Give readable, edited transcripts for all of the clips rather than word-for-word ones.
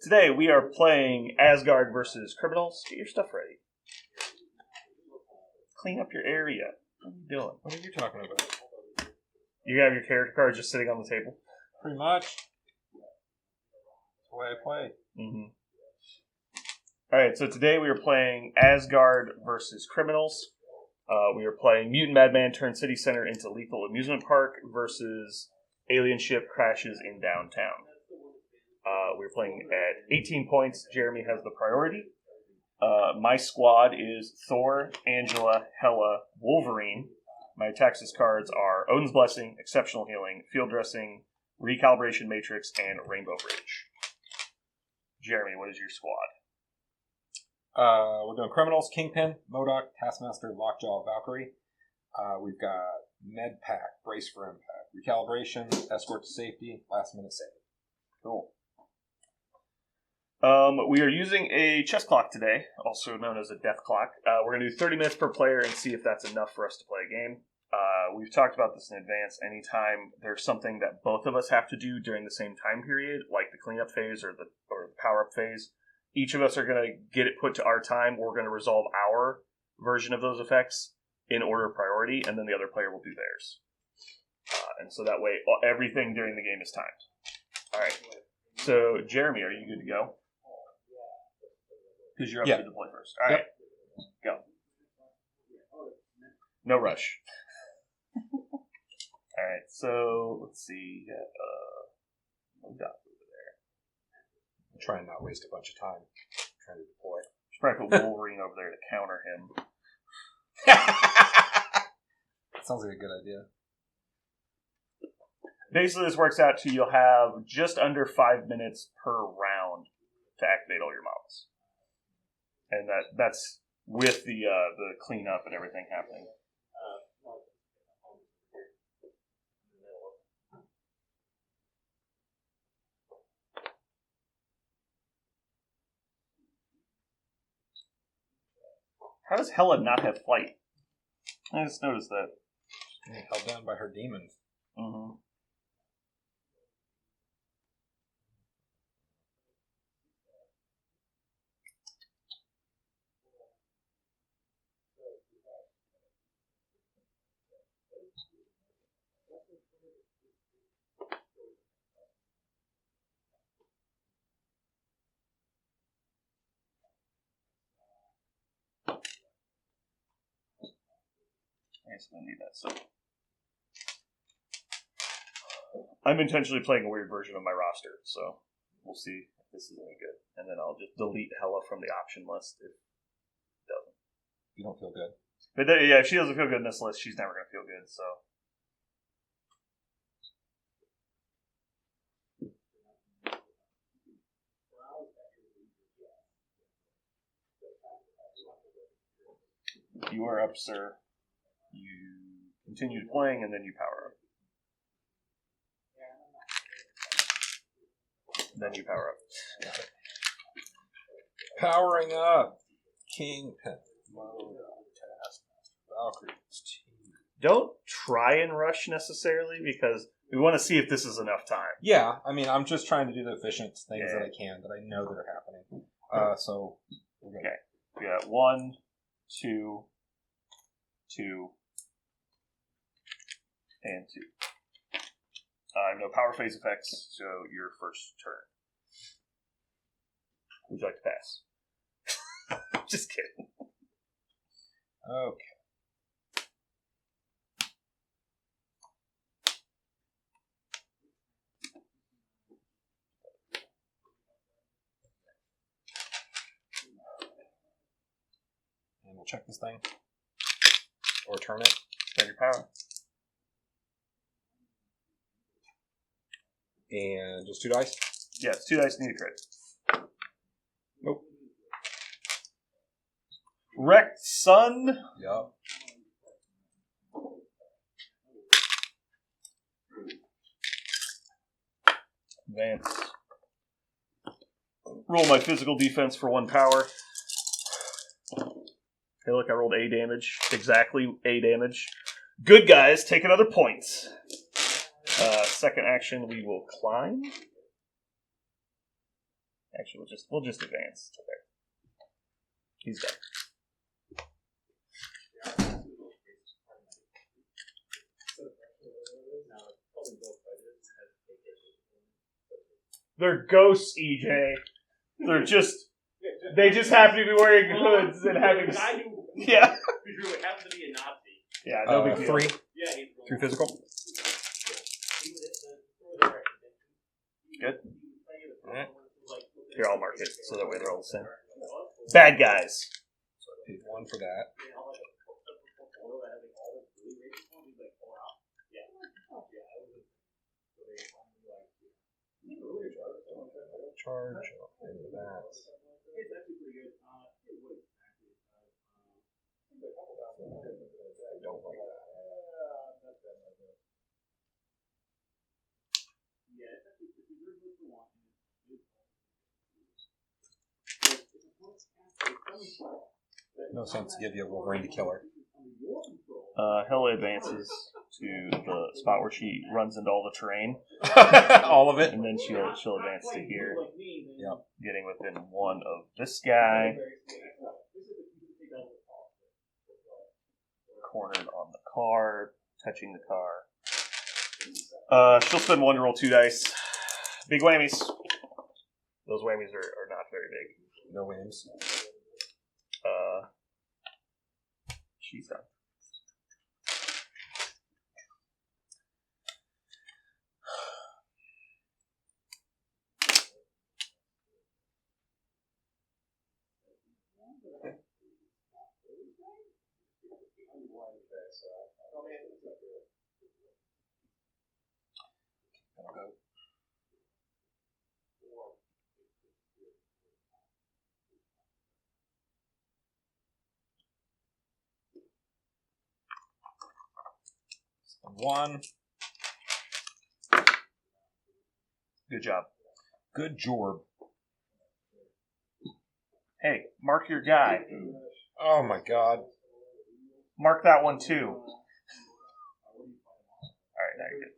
Today we are playing Asgard versus criminals. Get your stuff ready. Clean up your area. What are you doing? What are you talking about? You have your character cards just sitting on the table. Pretty much. That's the way I play. Mm-hmm. Alright, so today we are playing Asgard versus criminals. We are playing Mutant Madman turns City Center into lethal amusement park versus alien ship crashes in downtown. We're playing at 18 points. Jeremy has the priority. My squad is Thor, Angela, Hela, Wolverine. My attacks cards are Odin's Blessing, X-Ceptional Healing, Field Dressing, Recalibration Matrix, and Rainbow Bridge. Jeremy, what is your squad? We're doing criminals, Kingpin, M.O.D.O.K, Taskmaster, Lockjaw, Valkyrie. We've got Medpack, Brace for Impact, Recalibration, Escort to Safety, Last Minute Save. Cool. We are using a chess clock today, also known as a death clock. We're going to do 30 minutes per player and see if that's enough for us to play a game. We've talked about this in advance. Anytime there's something that both of us have to do during the same time period, like the cleanup phase or the power-up phase, each of us are going to get it put to our time. We're going to resolve our version of those effects in order of priority, and then the other player will do theirs. And so that way, everything during the game is timed. All right. So, Jeremy, are you good to go? Because you're up to deploy first. All right. Go. No rush. All right. So, let's see. M.O.D.O.K over there. I'm trying not to waste a bunch of time trying to deploy. Should probably put Wolverine over there to counter him. That sounds like a good idea. Basically, this works out to you'll have just under 5 minutes per round to activate all your models. And that's with the cleanup and everything happening. How does Hela not have flight? I just noticed that. Being held down by her demons. Mm-hmm. I guess I'm going to need that. So I'm intentionally playing a weird version of my roster, so we'll see if this is any good. And then I'll just delete Hela from the option list if it doesn't. You don't feel good. But yeah, if she doesn't feel good in this list, she's never going to feel good, so. You are up, sir. You continue playing, and then you power up. Then you power up. Powering up. Kingpin. Taskmaster. Valkyrie. Don't try and rush necessarily, because we want to see if this is enough time. Yeah, I mean, I'm just trying to do the efficient things that I can, that I know that are happening. So, we're good. Okay. We got 1, 2, 2, and 2. I have no power phase effects, so your first turn. Would you like to pass? Just kidding. Okay. And we'll check this thing. Or turn it. Spend your power. And just 2 dice? Yes, 2 dice need a crit. Nope. Wrecked Sun. Yup. Advance. Roll my physical defense for 1 power. Hey, look, I rolled A damage. Exactly A damage. Good guys, take another point. Second action, we will climb. Actually, we'll just advance to there. He's done. They're ghosts, EJ. They just happen to be wearing hoods and having. Yeah. Who happens to be a Nazi. Yeah, no big deal. 3. Yeah, 3 physical. Good. Alright. Here, I'll mark it so that way they're all the same. Bad guys. So I paid 1 for that. Charge. I'll pay that. I don't like that. No sense to give you a Wolverine to kill her. Hela advances to the spot where she runs into all the terrain. All of it? And then she'll advance to here. Yep. Getting within 1 of this guy. Cornered on the car. Touching the car. She'll spend 1 to roll 2 dice. Big whammies. Those whammies are not very big. No whammies. She's done. One. Good job. Good job. Hey, mark your guy. Oh my god. Mark that one too. Alright, now you're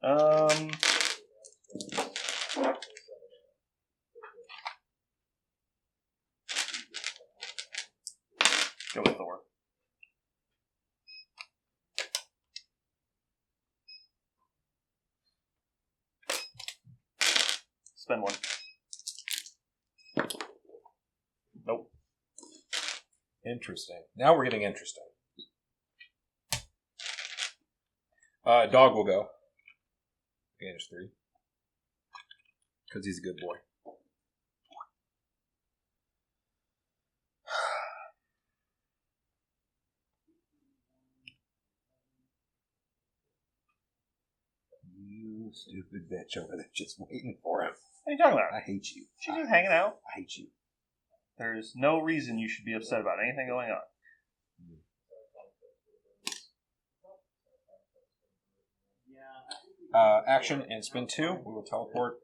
good. Go with Thor. Spend 1. Nope. Interesting. Now we're getting interesting. Dog will go. Advantage 3. Because he's a good boy. You stupid bitch over there just waiting for him. What are you talking about? I hate you. She's just hanging out. I hate you. There's no reason you should be upset about anything going on. Action and spin 2. We will teleport.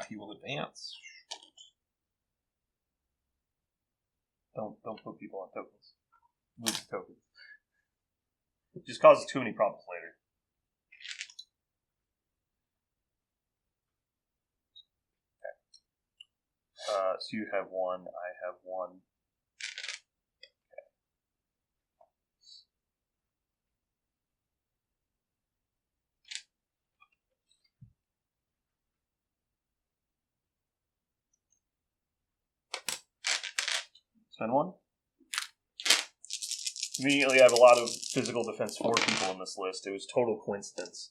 He will advance. Don't put people on tokens. Lose the tokens. It just causes too many problems later. Okay. So you have 1. I have 1. Spend 1. Conveniently, I have a lot of physical defense 4 people in this list. It was total coincidence.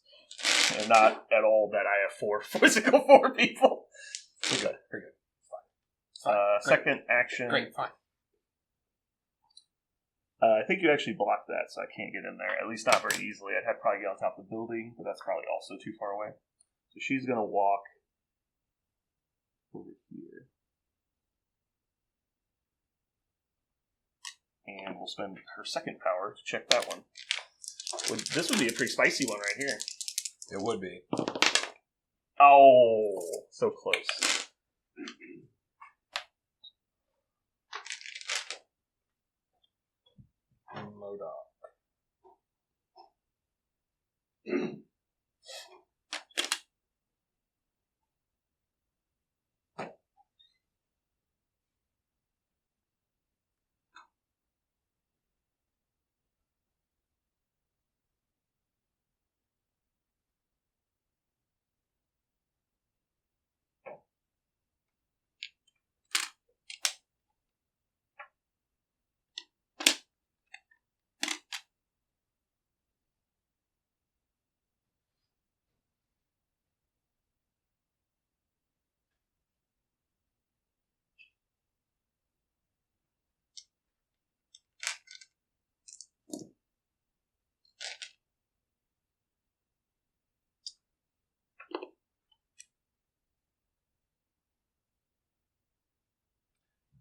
And not at all that I have 4 physical 4 people. Pretty good. Pretty good. Fine. Second action. Great, fine. I think you actually blocked that, so I can't get in there. At least not very easily. I'd have to probably get on top of the building, but that's probably also too far away. So she's going to walk over here. And we'll spend her second power to check that one. This would be a pretty spicy one right here. It would be. Oh, so close. M.O.D.O.K.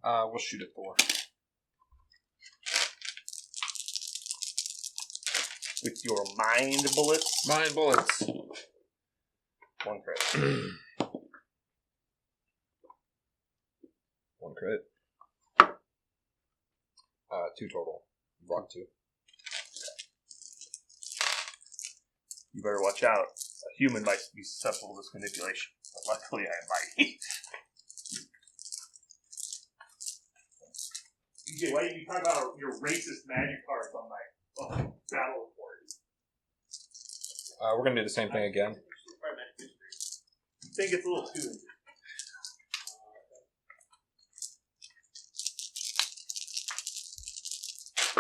We'll shoot at Thor. With your mind bullets. Mind bullets. 1 crit. 1 crit. 2 total. Block 2. You better watch out. A human might be susceptible to this manipulation. But luckily I am mighty. DJ, why did you talk about your racist magic cards on my battle report? We're going to do the same thing again. I think it's a little too interesting.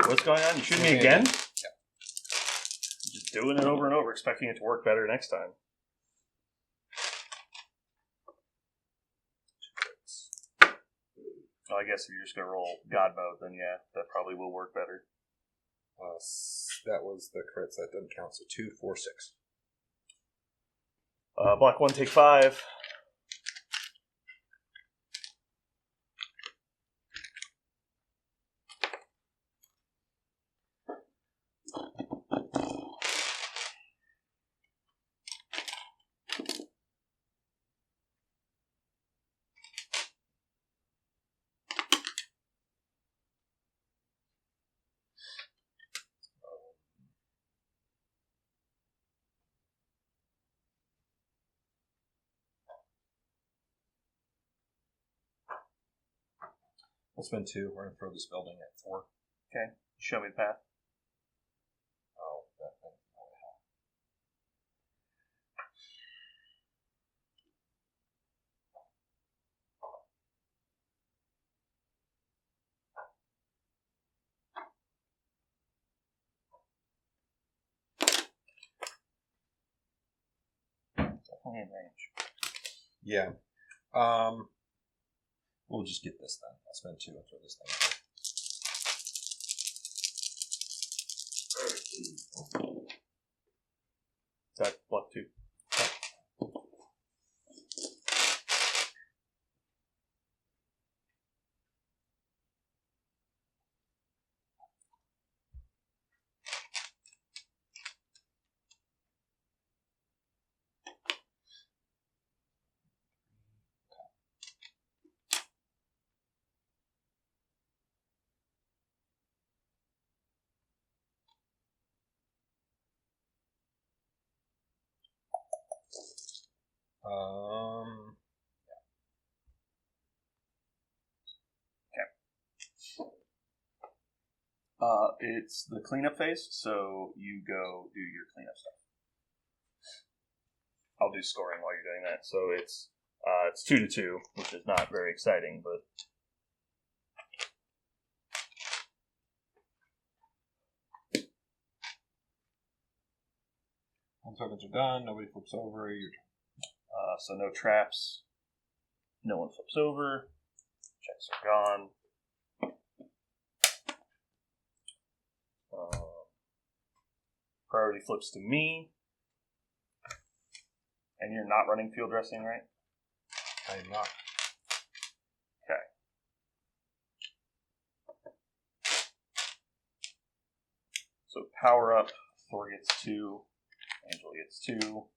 What's going on? You shooting me again? Yeah. Just doing it over and over, expecting it to work better next time. Well, I guess if you're just going to roll God mode, then yeah, that probably will work better. That was the crits. That doesn't count. So 2, 4, 6. Block 1, take 5. We'll spend 2. We're going to throw this building at 4. Okay, show me the path. Oh, that thing. Oh, hell. Definitely in range. Yeah. We'll just get this then. I'll spend 2 and throw this thing out. Is that block 2? It's the cleanup phase, so you go do your cleanup stuff. I'll do scoring while you're doing that. So it's 2-2, which is not very exciting, but All tokens are done. Nobody flips over. Your turn. So no traps. No one flips over. Checks are gone. Priority flips to me. And you're not running field dressing, right? I am not. Okay. So power up. Thor gets 2. Angela gets 2.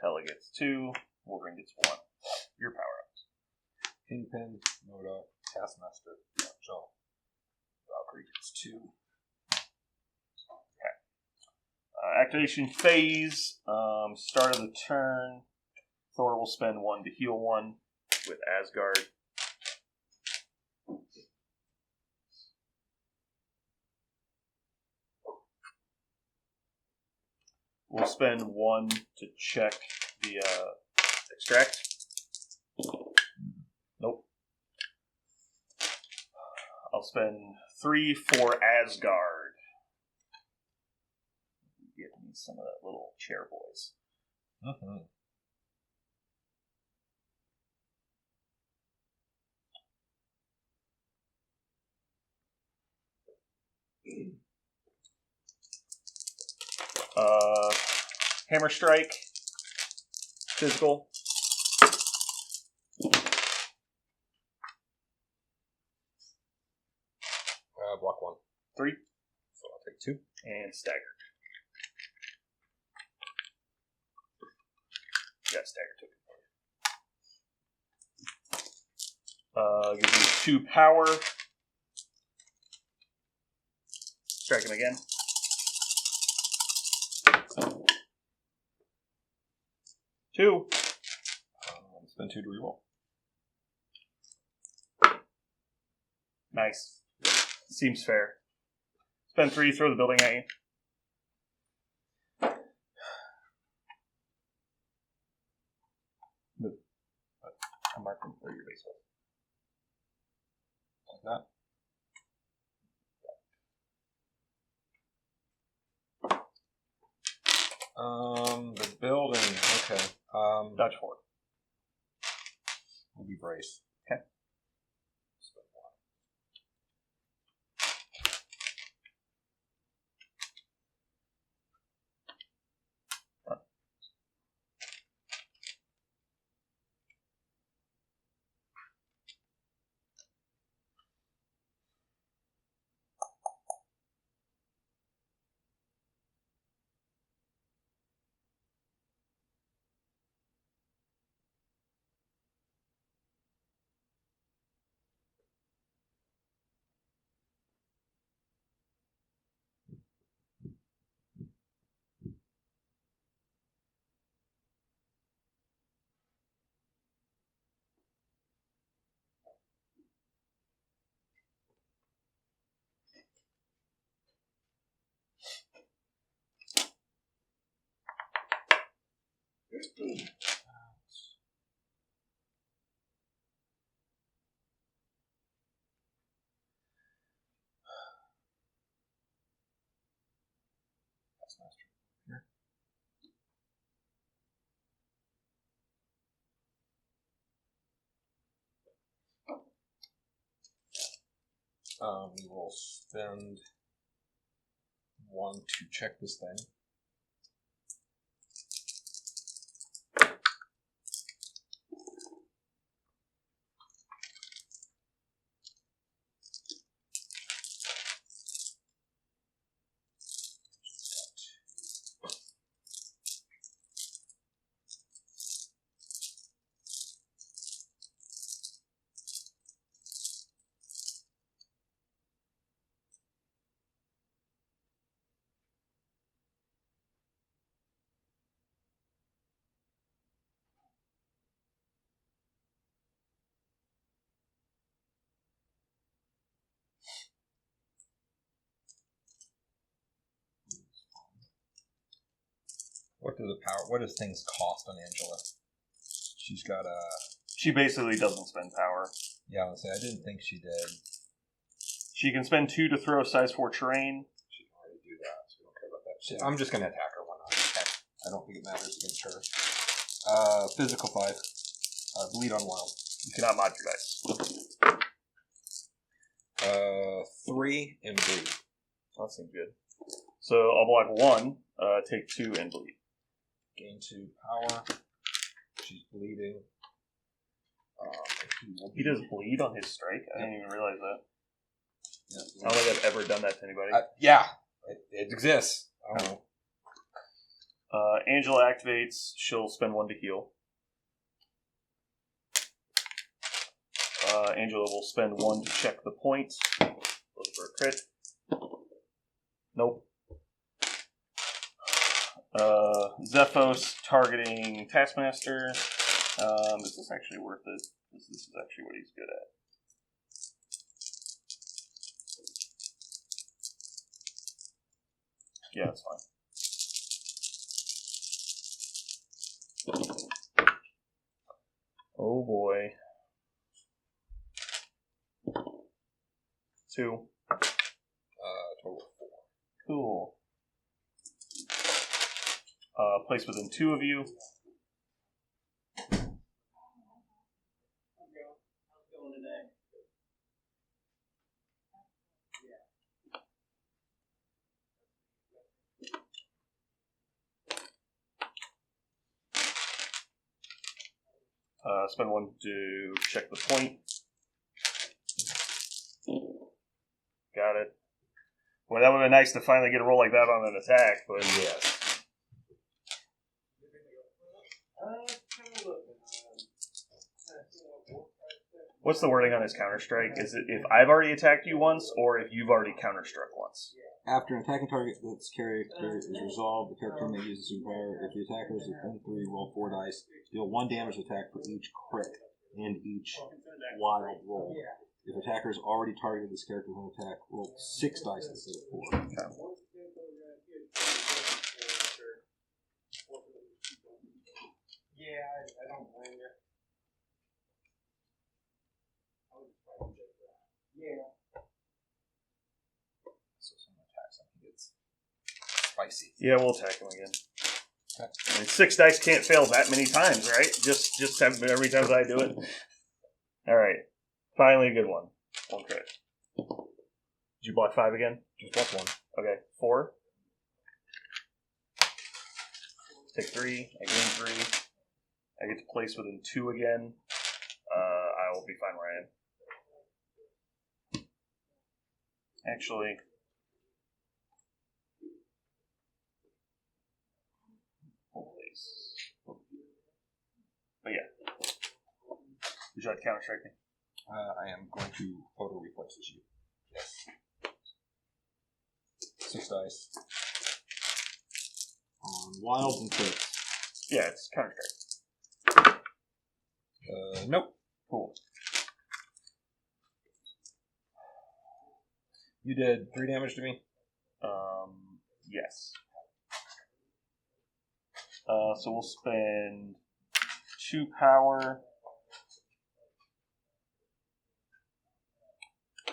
Hela gets 2. Wolverine gets 1. Your power ups. Kingpin, M.O.D.O.K, Taskmaster, Lockjaw. Valkyrie gets 2. Activation phase. Start of the turn. Thor will spend 1 to heal 1 with Asgard. We'll spend 1 to check the extract. Nope. I'll spend 3 for Asgard. Give me some of that little chair voice. Mm-hmm. Hammer strike. Physical. Block 1. 3. So I'll take 2. And stagger. Got stagger token. Gives me 2 power. Strike him again. Two. Spend 2 to reroll. Nice. Seems fair. Spend 3, throw the building at you. Move. I'm marking where your base was. Like that. The building. Okay. Dodge 4. Will be brace. Okay. Spend 1. Taskmaster here. We will spend 1 to check this thing. What does things cost on Angela? She's got a... She basically doesn't spend power. Yeah, I would say I didn't think she did. She can spend 2 to throw size 4 terrain. She can already do that, so we don't care about that. I'm just going to attack her, why not? Okay. I don't think it matters against her. Physical 5. Bleed on wild. You cannot mod your dice. 3 and bleed. That seems good. So I'll block 1, take 2 and bleed. Gain 2 power. She's bleeding. He does bleed on his strike? I didn't even realize that. Yeah. I don't think I've ever done that to anybody. Yeah, it exists. I don't know. Angela activates. She'll spend 1 to heal. Angela will spend 1 to check the point. Looking for a crit. Nope. Zephos targeting Taskmaster. Is this actually worth it? This is actually what he's good at. Yeah, that's fine. Oh boy. 2. Total of 4. Cool. Place within 2 of you. How's it going today? Spend 1 to check the point. Got it. Well, that would have been nice to finally get a roll like that on an attack, but Yes. What's the wording on his counter-strike? Is it if I've already attacked you once, or if you've already counter-struck once? After an attacking target that's character is resolved, the character may use the superpower. If the attacker is within 3, roll 4 dice. Deal 1 damage attack for each crit and each wild roll. If the attacker has already targeted this character with an attack, roll 6 dice instead of 4. Okay. Yeah, I don't blame you. Yeah. So some attacks, I think it's spicy. Yeah, we'll attack him again. Okay. I mean, 6 dice can't fail that many times, right? Just every time that I do it. All right. Finally a good one. 1 crit. Did you block 5 again? Just block 1. Okay. 4. Take 3. I gain 3. I get to place within 2 again. I will be fine where I am. Actually, place. But yeah. Would you like to counter-strike me? I am going to photo reflexes you. Yes. 6 dice. On wilds and crits. Yeah, it's counter-strike. Nope. Cool. You did 3 damage to me? Yes. So we'll spend 2 power.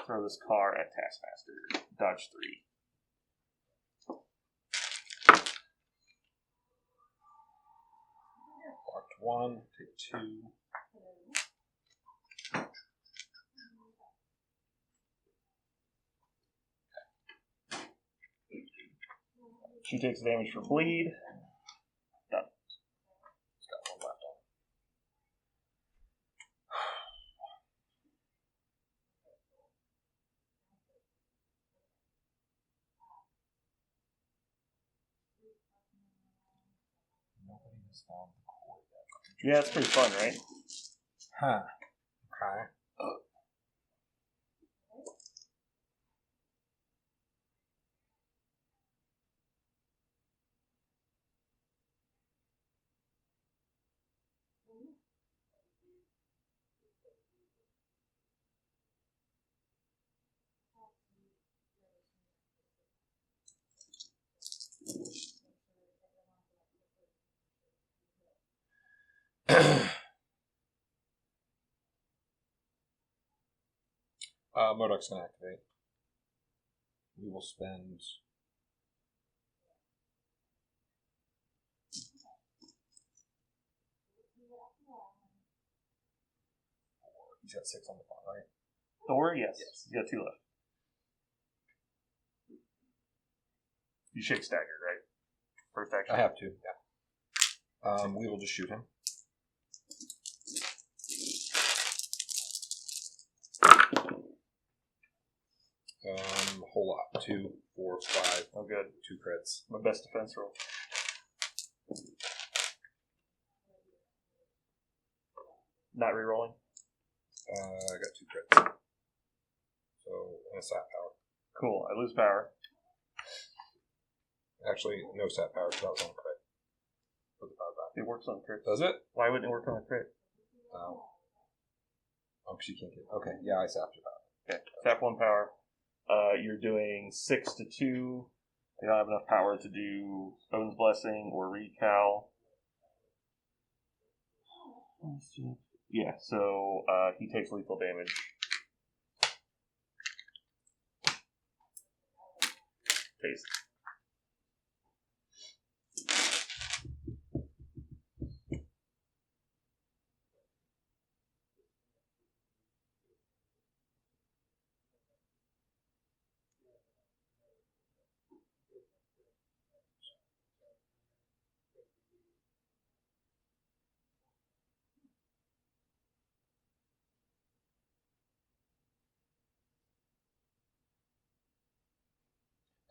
Throw this car at Taskmaster. Dodge 3. Blocked 1, take 2. She takes damage for bleed. Done. It's got 1 left on. Nobody has found the core yet. Yeah, it's pretty fun, right? Huh. Okay. M.O.D.O.K's going to activate. We will spend He's got 6 on the front, right? Thor, yes. He's got 2 left. You shake staggered, right? First action. I have 2, yeah. We will just shoot him. A whole lot. 2, 4, 5. Oh, good. 2 crits. My best defense roll. Not rerolling. I got 2 crits. So, and a stat power. Cool. I lose power. Actually, no stat power because that was on crit. Put the power back. It works on crit. Does it? Why wouldn't it work on a crit? Oh, because you can't get. Okay, yeah, I sapped your power. Okay. Tap 1 power. You're doing 6 to 2. I don't have enough power to do Odin's Blessing or Recal. Yeah, so he takes lethal damage. Taste.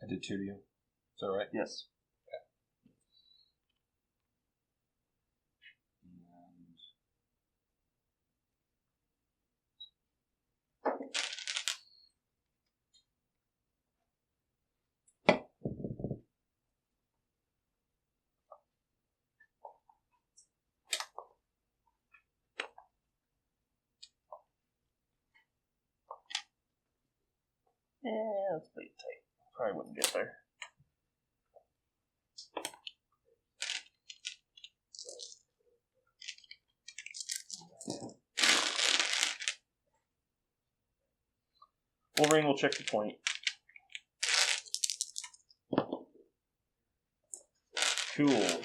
I did 2 to you. Is that right? Yes. Yeah, let's play it tight. Probably wouldn't get there. Wolverine will check the point. Cool.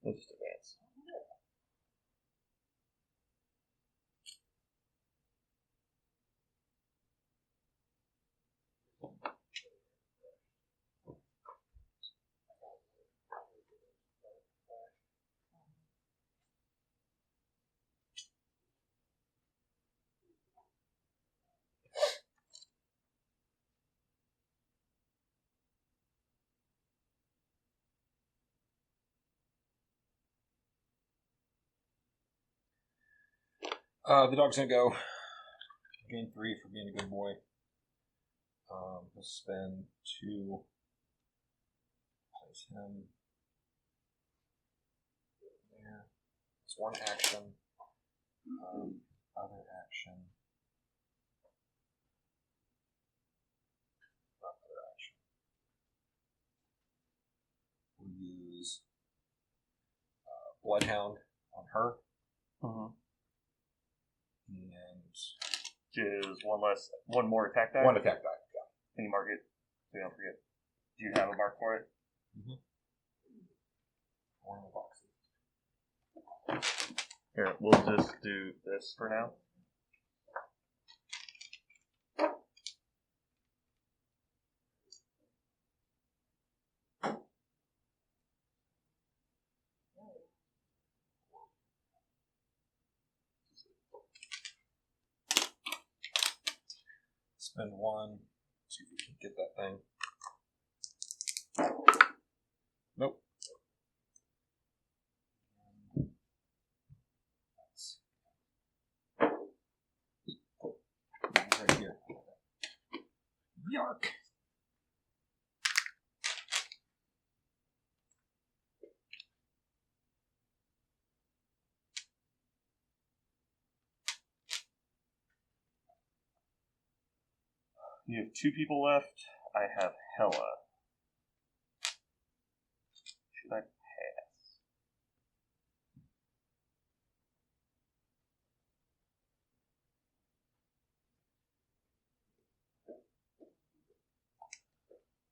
Let's just advance. The dog's gonna go. Gain 3 for being a good boy. He'll spend 2. Place him there. It's 1 action. Other action. Not other action. We'll use Bloodhound on her. Mm-hmm. And Which is one more attack die. 1 attack die. Yeah. Can you mark it so you don't forget? Do you have a mark for it? Mm-hmm. 1 in the boxes. Here, we'll just do this for now. Spend 1. See if we can get that thing. Nope. Right here. Yark. You have 2 people left. I have Hela. Should I pass?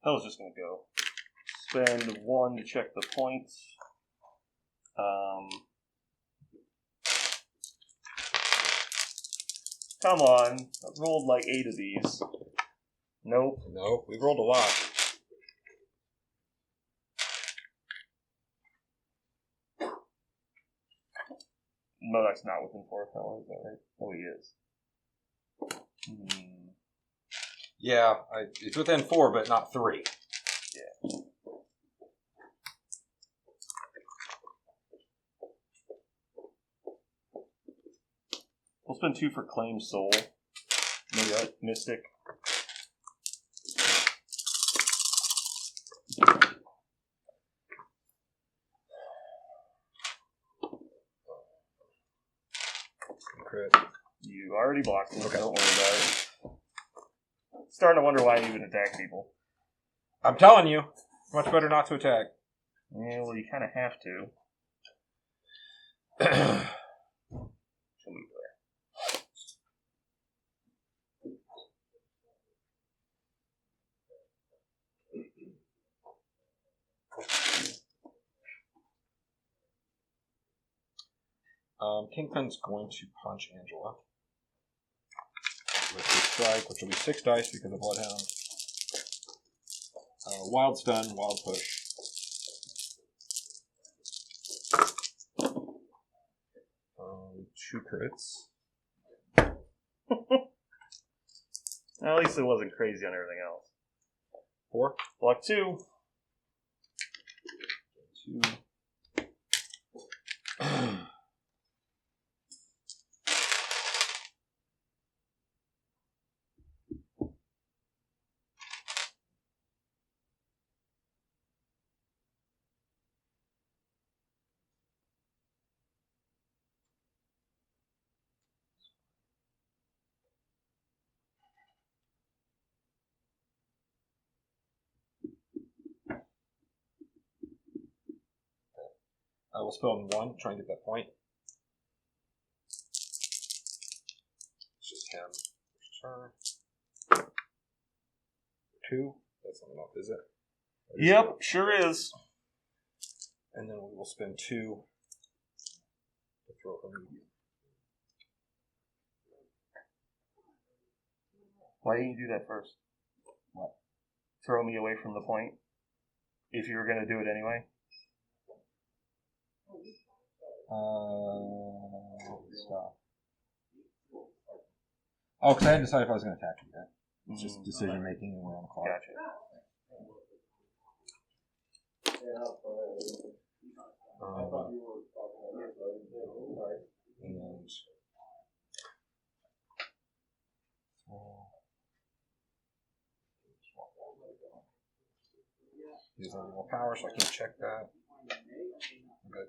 Hela's just gonna go. Spend 1 to check the points. Come on. I've rolled like 8 of these. Nope. No, we rolled a lot. M.O.D.O.K's not within 4 of Hela, is that right? Oh, he is. Yeah, it's within 4, but not 3. Yeah. We'll spend 2 for Claim Soul. Mystic. Crit. You already blocked it, Okay. don't worry about it. Starting to wonder why you even attack people. I'm telling you, much better not to attack. Yeah, well, you kind of have to. Should we go Kingpin's going to punch Angela with his strike, which will be 6 dice because of Bloodhound. Wild stun, wild push. Two crits. At least it wasn't crazy on everything else. 4. Block 2. 2. I will spell in 1, try and get that point. It's just him. Turn. 2. That's not enough, is it? Yep, sure is. And then we will spend 2 to throw her medium. Why didn't you do that first? What? Throw me away from the point? If you were going to do it anyway? Stop. Oh, because I hadn't decided if I was going to attack you yet. It's just decision making and we're on the clock. Gotcha. And he doesn't have any more power, so I can't check that. I'm good.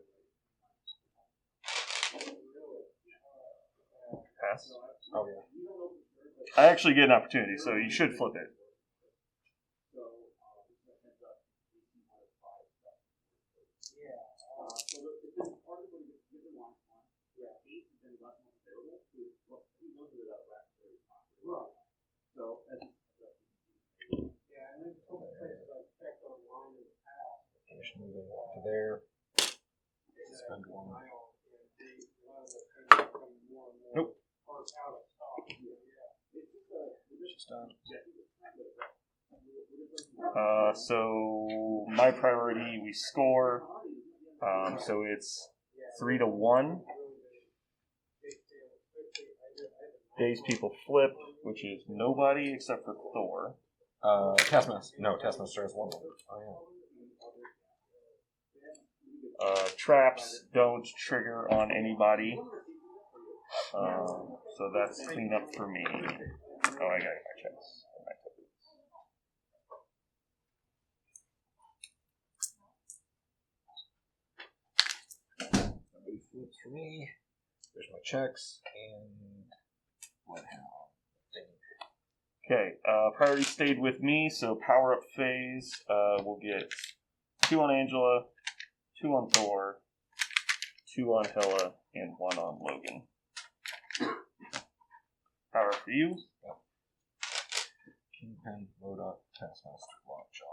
Pass. Oh, yeah. I actually get an opportunity, so you should flip it. Finish moving to there. Spend 1. Nope. She's done. So my priority, we score. So it's 3-1. Days people flip, which is nobody except for Thor. Taskmaster. No, Taskmaster has 1 more. Oh, yeah. Traps don't trigger on anybody. So that's cleanup for me. Oh, I got my checks. Nobody flips for me. There's my checks and Bloodhound. Okay, priority stayed with me, so power up phase. We'll get 2 on Angela, 2 on Thor, 2 on Hela, and 1 on Logan. Power up for you. Yep. Kingpin, M.O.D.O.K, Taskmaster, Lockjaw.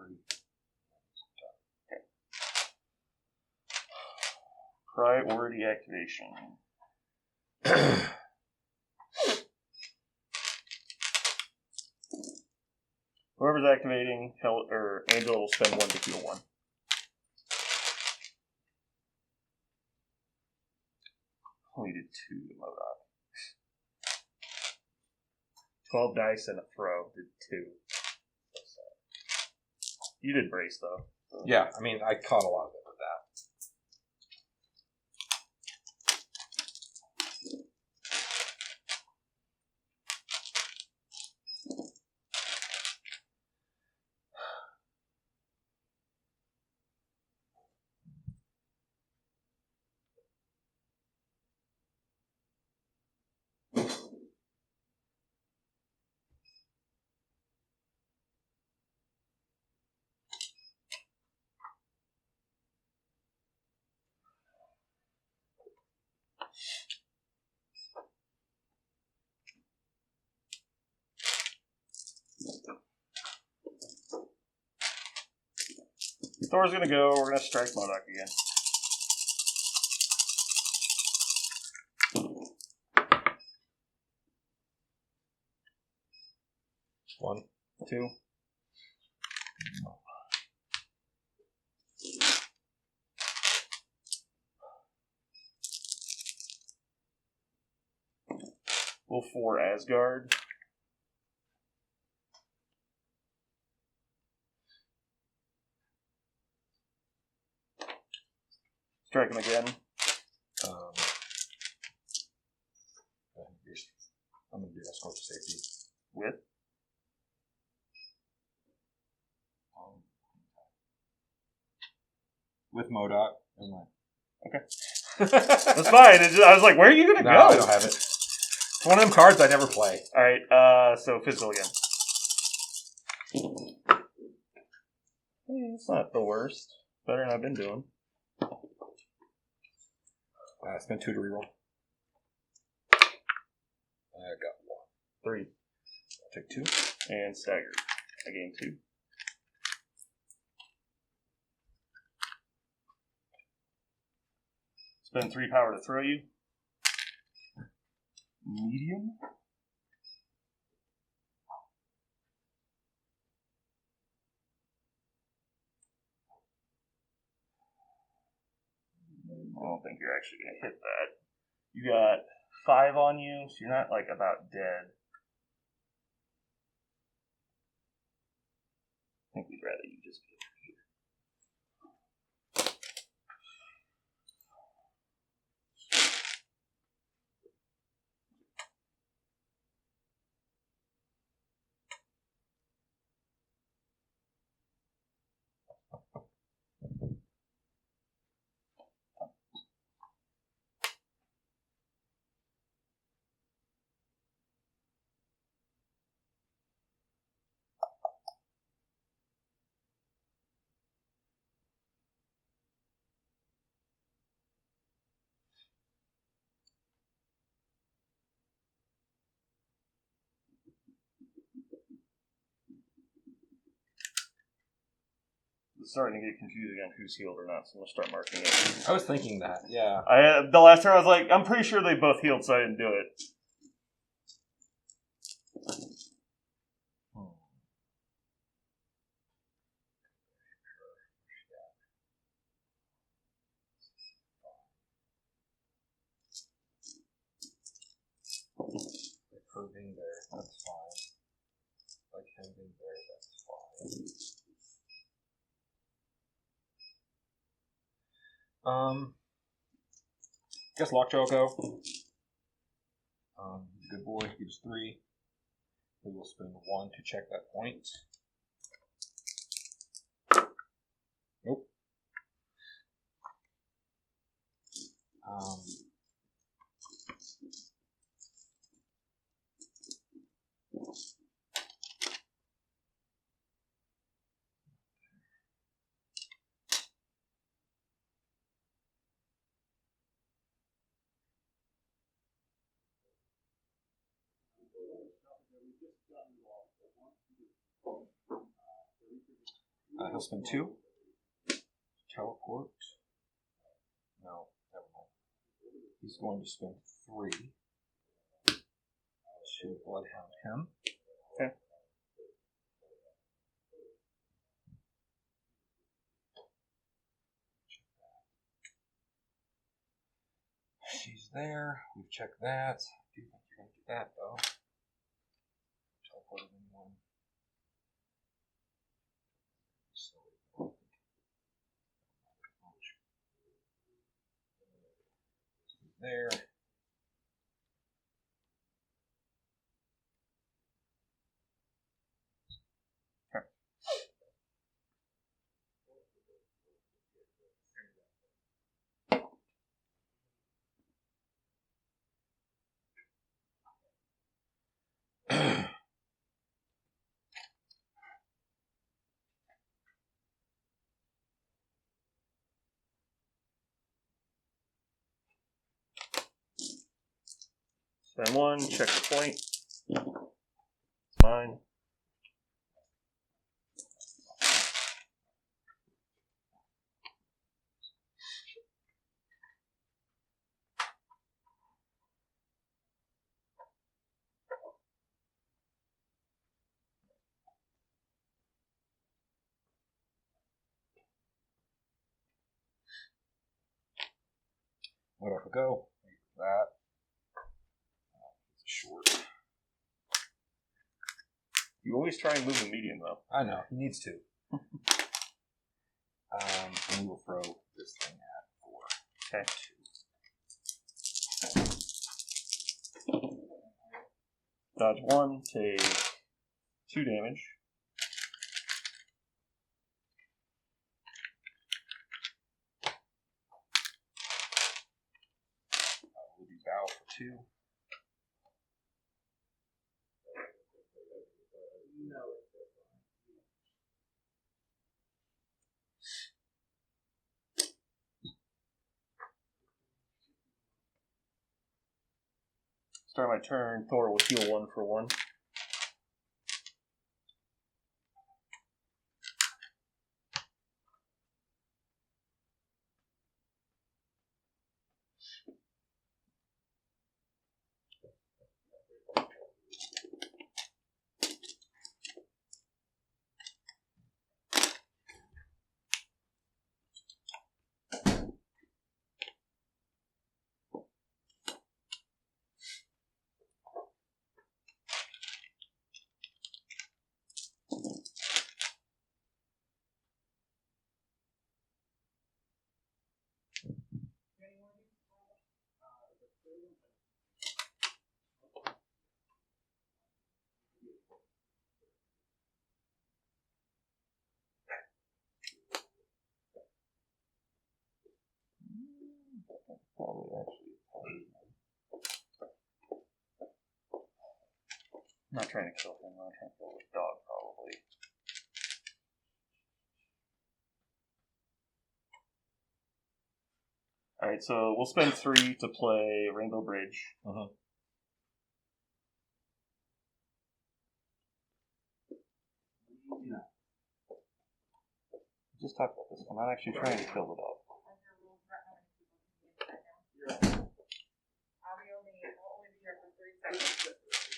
Valkyrie. Priority activation. Whoever's activating, Angela will spend 1 to heal 1. Only did 2 to M.O.D.O.K. 12 dice and a throw. Did 2. You did brace, though. So. Yeah, I mean, I caught a lot of it with that. Thor's gonna go. We're gonna strike M.O.D.O.K again. One. 2. Roll 4 Asgard. Strike him again. I'm going to do Escort to safety. With? With M.O.D.O.K. Never mind. Okay. That's fine. I was like, where are you going to No, go? I don't have it. It's one of them cards I never play. Alright, so physical again. Hey, it's not the worst. Better than I've been doing. Spend 2 to reroll. I got 1. 3. I'll take 2. And stagger. I gain 2. Spend 3 power to throw you. Medium. I don't think you're actually going to hit that. You got 5 on you, so you're not like about dead. I think we'd rather you just be over here. It's starting to get confusing on who's healed or not, so I'm going to start marking it. I was thinking that, yeah. The last turn I was like, I'm pretty sure they both healed, so I didn't do it. Like her being there, that's fine. Like him being there, that's fine. Guess Lockjaw will go. He's a good boy. He gives 3. We will spend 1 to check that point. Nope. He'll spend 2. Teleport. No, never mind. He's going to spend 3 to Bloodhound him. Okay. She's there. We've checked that. I do think you're going to do that, though. Teleported anyone. There. Spend 1, check the point. It's mine. M.O.D.O.K. Go. That. It's short. You always try and move a medium, though. I know. He needs to. And we will throw this thing at 4. Okay. 2. Dodge 1, take 2 damage. We'll do bow for 2. Start my turn. Thor will heal 1 for 1. Probably actually. I'm not trying to kill him. I'm trying to kill the dog, probably. Alright, so we'll spend 3 to play Rainbow Bridge. Uh-huh. Just talk about this. I'm not actually trying to kill the dog.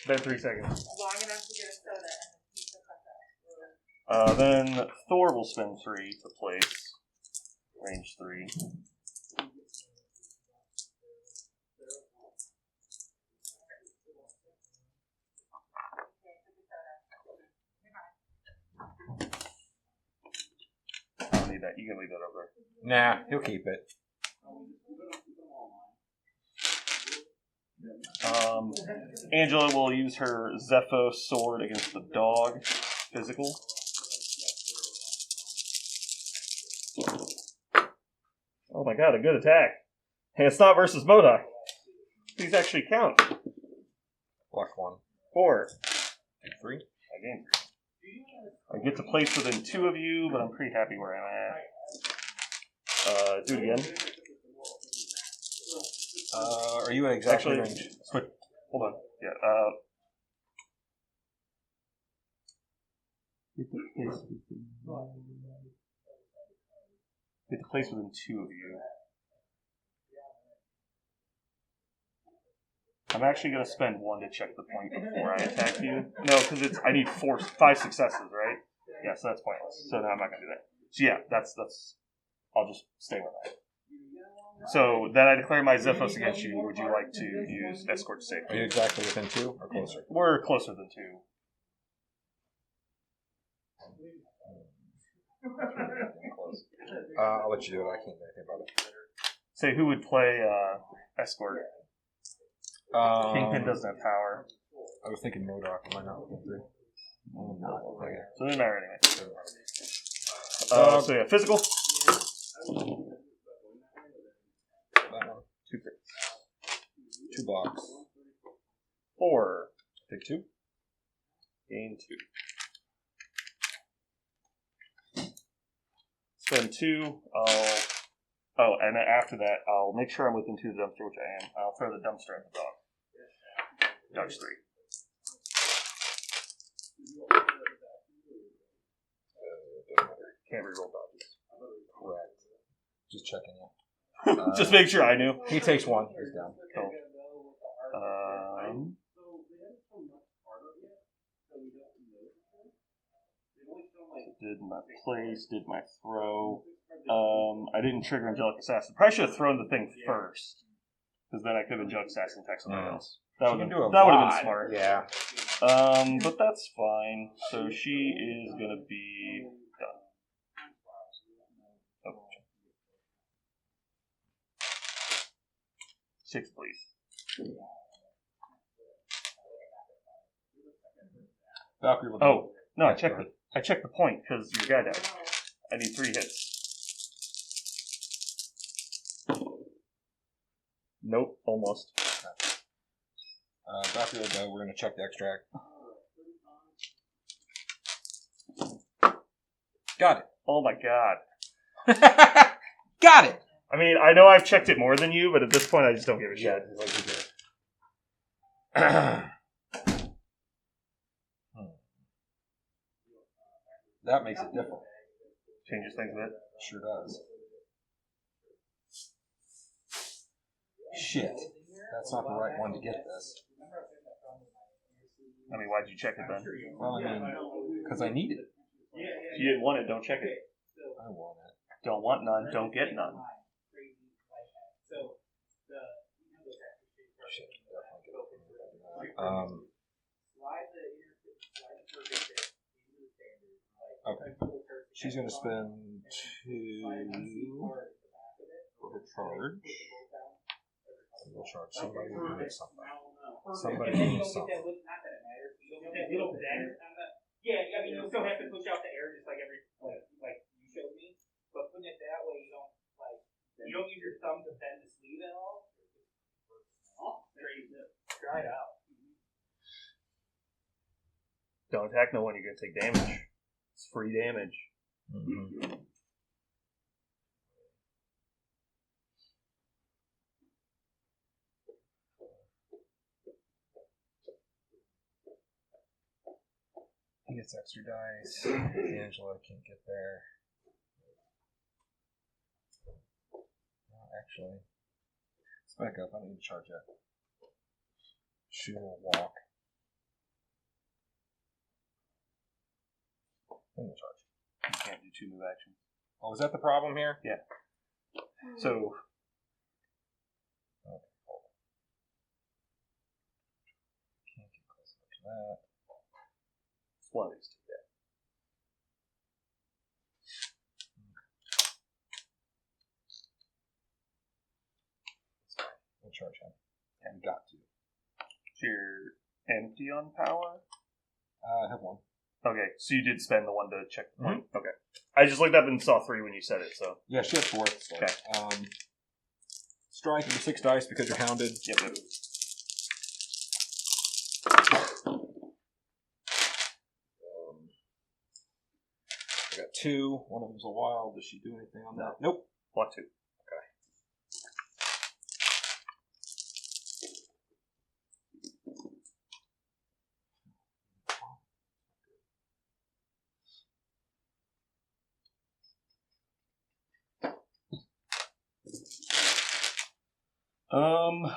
Then 3 seconds. Long enough to get a soda and a pizza cut. Then Thor will spend 3 to place range 3. I don't need that. You can leave that over Nah, he'll keep it. Angela will use her Zepho sword against the dog. Physical. Oh my god, a good attack. Hey, it's not versus M.O.D.O.K. These actually count. Block 1. 4. 3. I gained 3. I get to place within 2 of you, but I'm pretty happy where I'm at. Do it again. Are you at exactly Actually, range? switch. Hold on. Yeah. Get the place within 2 of you. I'm actually going to spend 1 to check the point before I attack you. No, because I need 5 successes, right? Yeah, so that's pointless. So no, I'm not going to do that. So yeah, that's. I'll just stay where I am. So then I declare my Zephos against you. Would you like to use Escort to save? Are you exactly within 2 or closer? We're closer than 2. I'll let you do it. I can't do anything about it. Say who would play Escort? Kingpin doesn't have power. I was thinking M.O.D.O.K. Am I not looking through? No. Okay. So it doesn't matter anyway. So yeah, physical. That one. 2 crits. 2 blocks. 4. Take 2. Gain 2. Spend 2. And then after that, I'll make sure I'm within 2 of the dumpster, which I am. I'll throw the dumpster at the dog. Dodge 3. Can't reroll dodges. Correct. Just checking you. Just make sure I knew. He takes 1. He's down. Cool. Did my place, did my throw. I didn't trigger Angelic Assassin. Probably should have thrown the thing first. Because then I could have Angelic Assassin attack somebody else. That would have been smart. Yeah. But that's fine. So she is going to be done. Oh. 6, please. Valkyrie will Oh, no, I checked the point because your guy died. I need 3 hits. Nope, almost. Valkyrie will go. We're going to check the extract. Got it. Oh my god. Got it! I mean, I know I've checked it more than you, but at this point I just don't give a shit. That makes it different. Changes things a bit. Sure does. Shit. That's not the right one to get this. I mean, why'd you check it then? Well, I mean, because I need it. If you didn't want it, don't check it. I want it. Don't want none, don't get none. Shit. Definitely get it. Okay. She's going to spend 2 for her charge. We'll charge somebody who needs something. Somebody needs something. Yeah, I mean, you still have to push out the air just like like you showed me, but putting it that way, you don't use your thumb to bend the sleeve at all. Oh, try it out. Don't attack no one, you're going to take damage. It's free damage. Mm-hmm. He gets extra dice. Angela can't get there. No, actually, let's back up. I don't need to charge yet. She will walk. Then we'll charge. You can't do 2 move actions. Oh, is that the problem here? Yeah. So, Okay, hold on. Can't get close enough to that. it's one of these 2, yeah. We'll charge him. And got to. So you're empty on power? I have 1. Okay, so you did spend the 1 to check the point. Okay. I just looked up and saw 3 when you said it, so. Yeah, she has 4. So. Okay. Strike into 6 dice because you're hounded. Yep. I got 2. One of them's a wild. Does she do anything on that? Nope. Block 2. No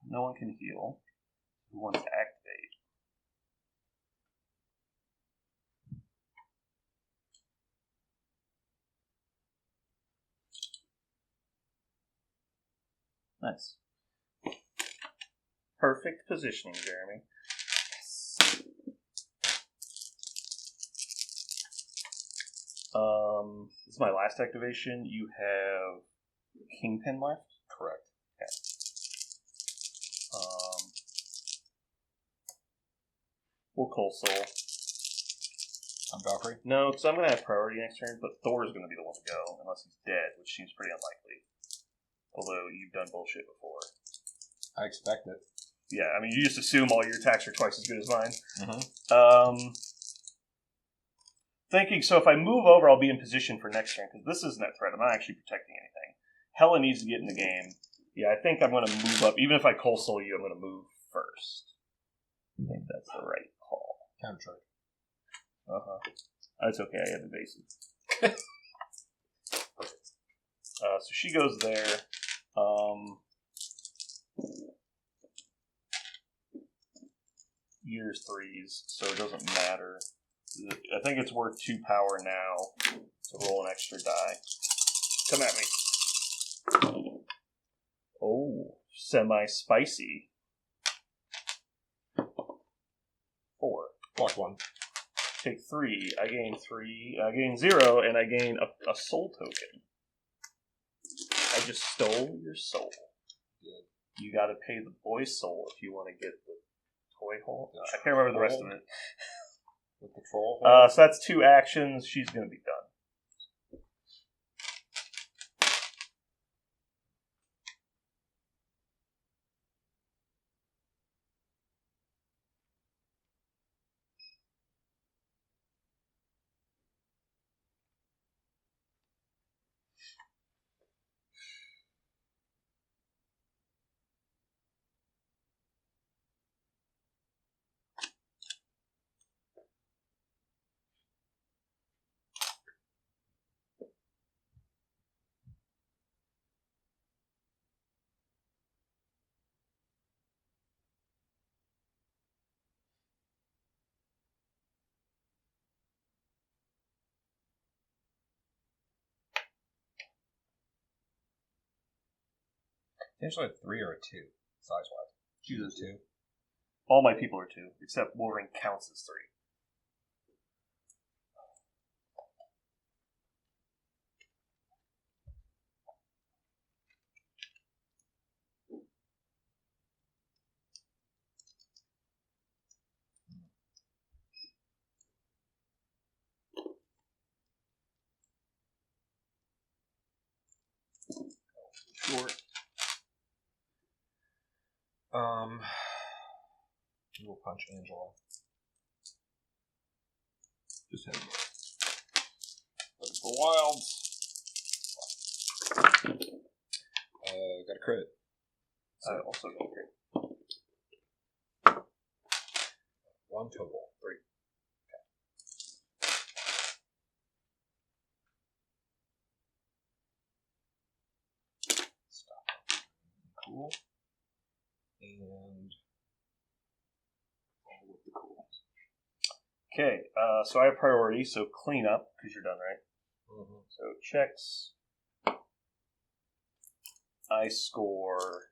one can heal. Who wants to activate? Nice. Perfect positioning, Jeremy. This is my last activation. You have Kingpin left? Correct. Okay. We'll Cold Soul. On Valkyrie? No, because I'm going to have priority next turn, but Thor is going to be the one to go, unless he's dead, which seems pretty unlikely. Although you've done bullshit before. I expect it. Yeah, I mean, you just assume all your attacks are twice as good as mine. Mm-hmm. Thinking, so if I move over, I'll be in position for next turn, because this isn't a threat. I'm not actually protecting anything. Hela needs to get in the game. Yeah, I think I'm going to move up. Even if I Cold Soul you, I'm going to move first. I think that's the right call. Counter. That's okay, I have the bases. So she goes there. Years 3s, so it doesn't matter. I think it's worth 2 power now to roll an extra die. Come at me. Oh, semi-spicy. 4. Block 1. Take 3. I gain 3. I gain 0, and I gain a soul token. I just stole your soul. Good. You gotta pay the boy's soul if you want to get the toy hole. I can't remember the rest of it. The patrol hole? So that's 2 actions. She's gonna be done. Potentially a 3 or a 2, size-wise. Choose a 2. All my people are 2, except Wolverine counts as 3. Short. We'll punch Angela. Just hit him. Looking for wilds. Got a crit. I also got a crit. 1 total. 3. Stop. Cool. And with the cool. Okay, so I have priority, so clean up, because you're done, right? Mm-hmm. So checks. I score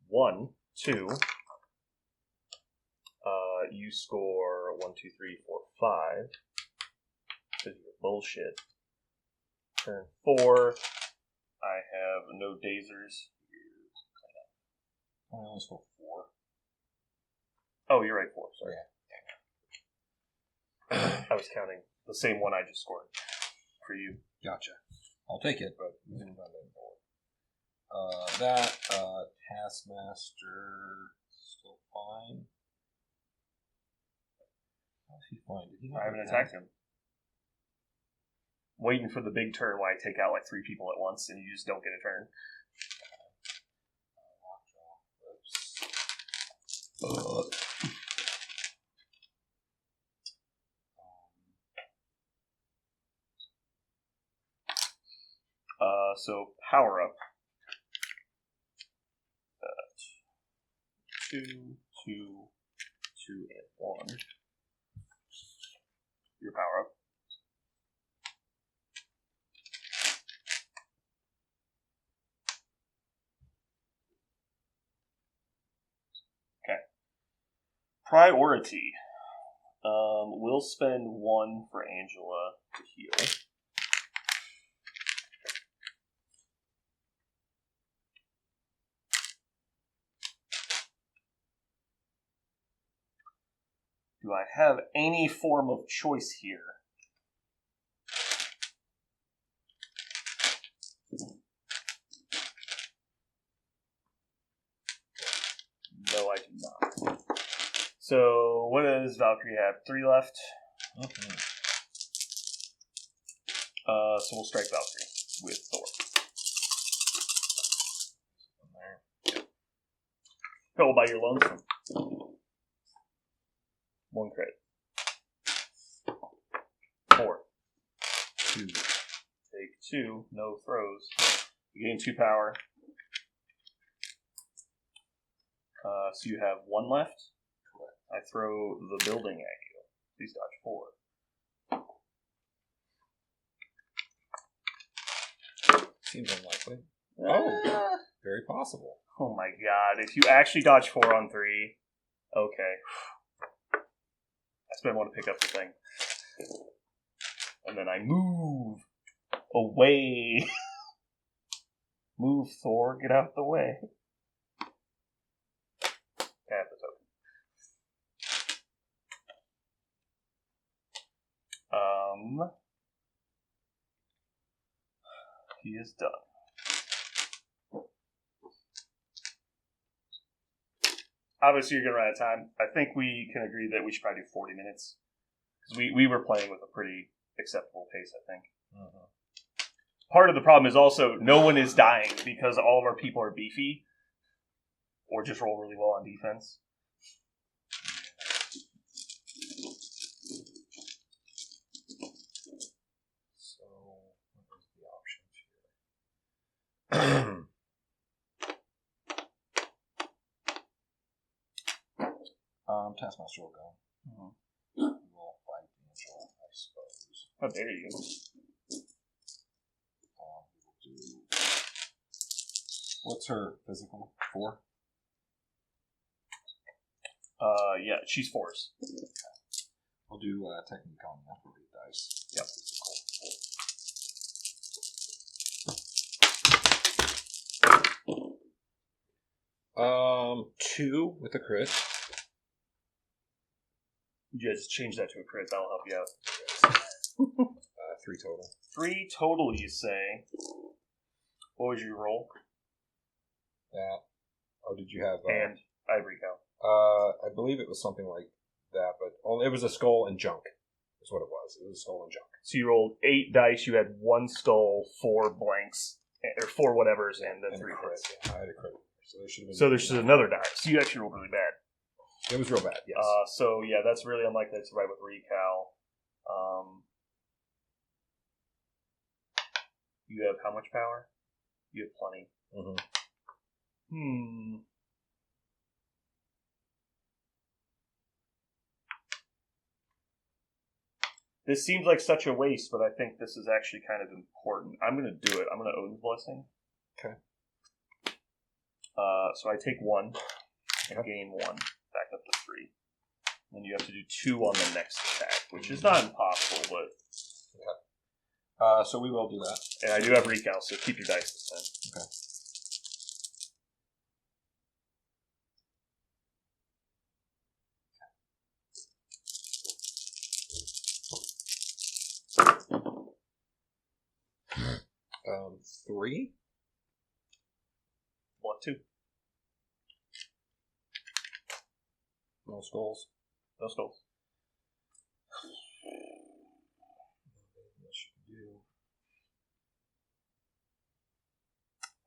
1, 2. You score 1, 2, 3, 4, 5. Because you're bullshit. Turn 4. I have no dazers. I only score 4. Oh, you're right, 4. Sorry. Yeah. I was counting the same one I just scored for you. Gotcha. I'll take it, but we didn't run that forward. That Taskmaster still fine. How's he fine? Did he not I haven't attack? attacked him. Waiting for the big turn where I take out like 3 people at once and you just don't get a turn. Lockjaw. Oops. So power up. 2, 2, 2, and 1. Your power up. Okay. Priority. We'll spend 1 for Angela to heal. Do I have any form of choice here? No, I do not. So, what does Valkyrie have? 3 left? Okay. So we'll strike Valkyrie with Thor. Yep. Go by your lonesome. 1 crit. 4. 2. Take 2. No throws. You gain 2 power. So you have 1 left. I throw the building at you. Please dodge 4. Seems unlikely. Oh, very possible. Oh my god. If you actually dodge 4 on 3, okay. I spend 1 to pick up the thing. And then I move away. Move, Thor. Get out the way. Have the token. He is done. Obviously, you're going to run out of time. I think we can agree that we should probably do 40 minutes. Because we were playing with a pretty acceptable pace, I think. Uh-huh. Part of the problem is also no one is dying because all of our people are beefy. Or just roll really well on defense. So, what is the options here? Taskmaster will go. Mm-hmm. We will fight Angela, I suppose. How dare you? We will do... What's her physical? 4? Yeah, she's 4s. We'll do technique on that for 8 dice. Yep. Physical. 2 with a crit. Yeah, just change that to a crit. That'll help you out. 3 total. 3 total, you say. What would you roll? That. Oh, did you have... and Ivory Cow. I believe it was something like that, but only it was a skull and junk. Is what it was. It was a skull and junk. So you rolled 8 dice. You had 1 skull, 4 blanks, or 4 whatevers, and then 3 crit. crits. Yeah, I had a crit. So there should have been. So there's just another die. So you actually rolled really bad. It was real bad. Yes. So yeah, that's really unlikely to survive with Recal. You have how much power? You have plenty. Mm-hmm. This seems like such a waste, but I think this is actually kind of important. I'm going to do it. I'm going to Odin's Blessing. Okay. So I take 1 and gain 1, back up to 3. Then you have to do 2 on the next attack, which is not impossible, but... Okay. So we will do that. And I do have Recal, so keep your dice this time. Okay. Three. What, 2? No skulls. No skulls. What should we do?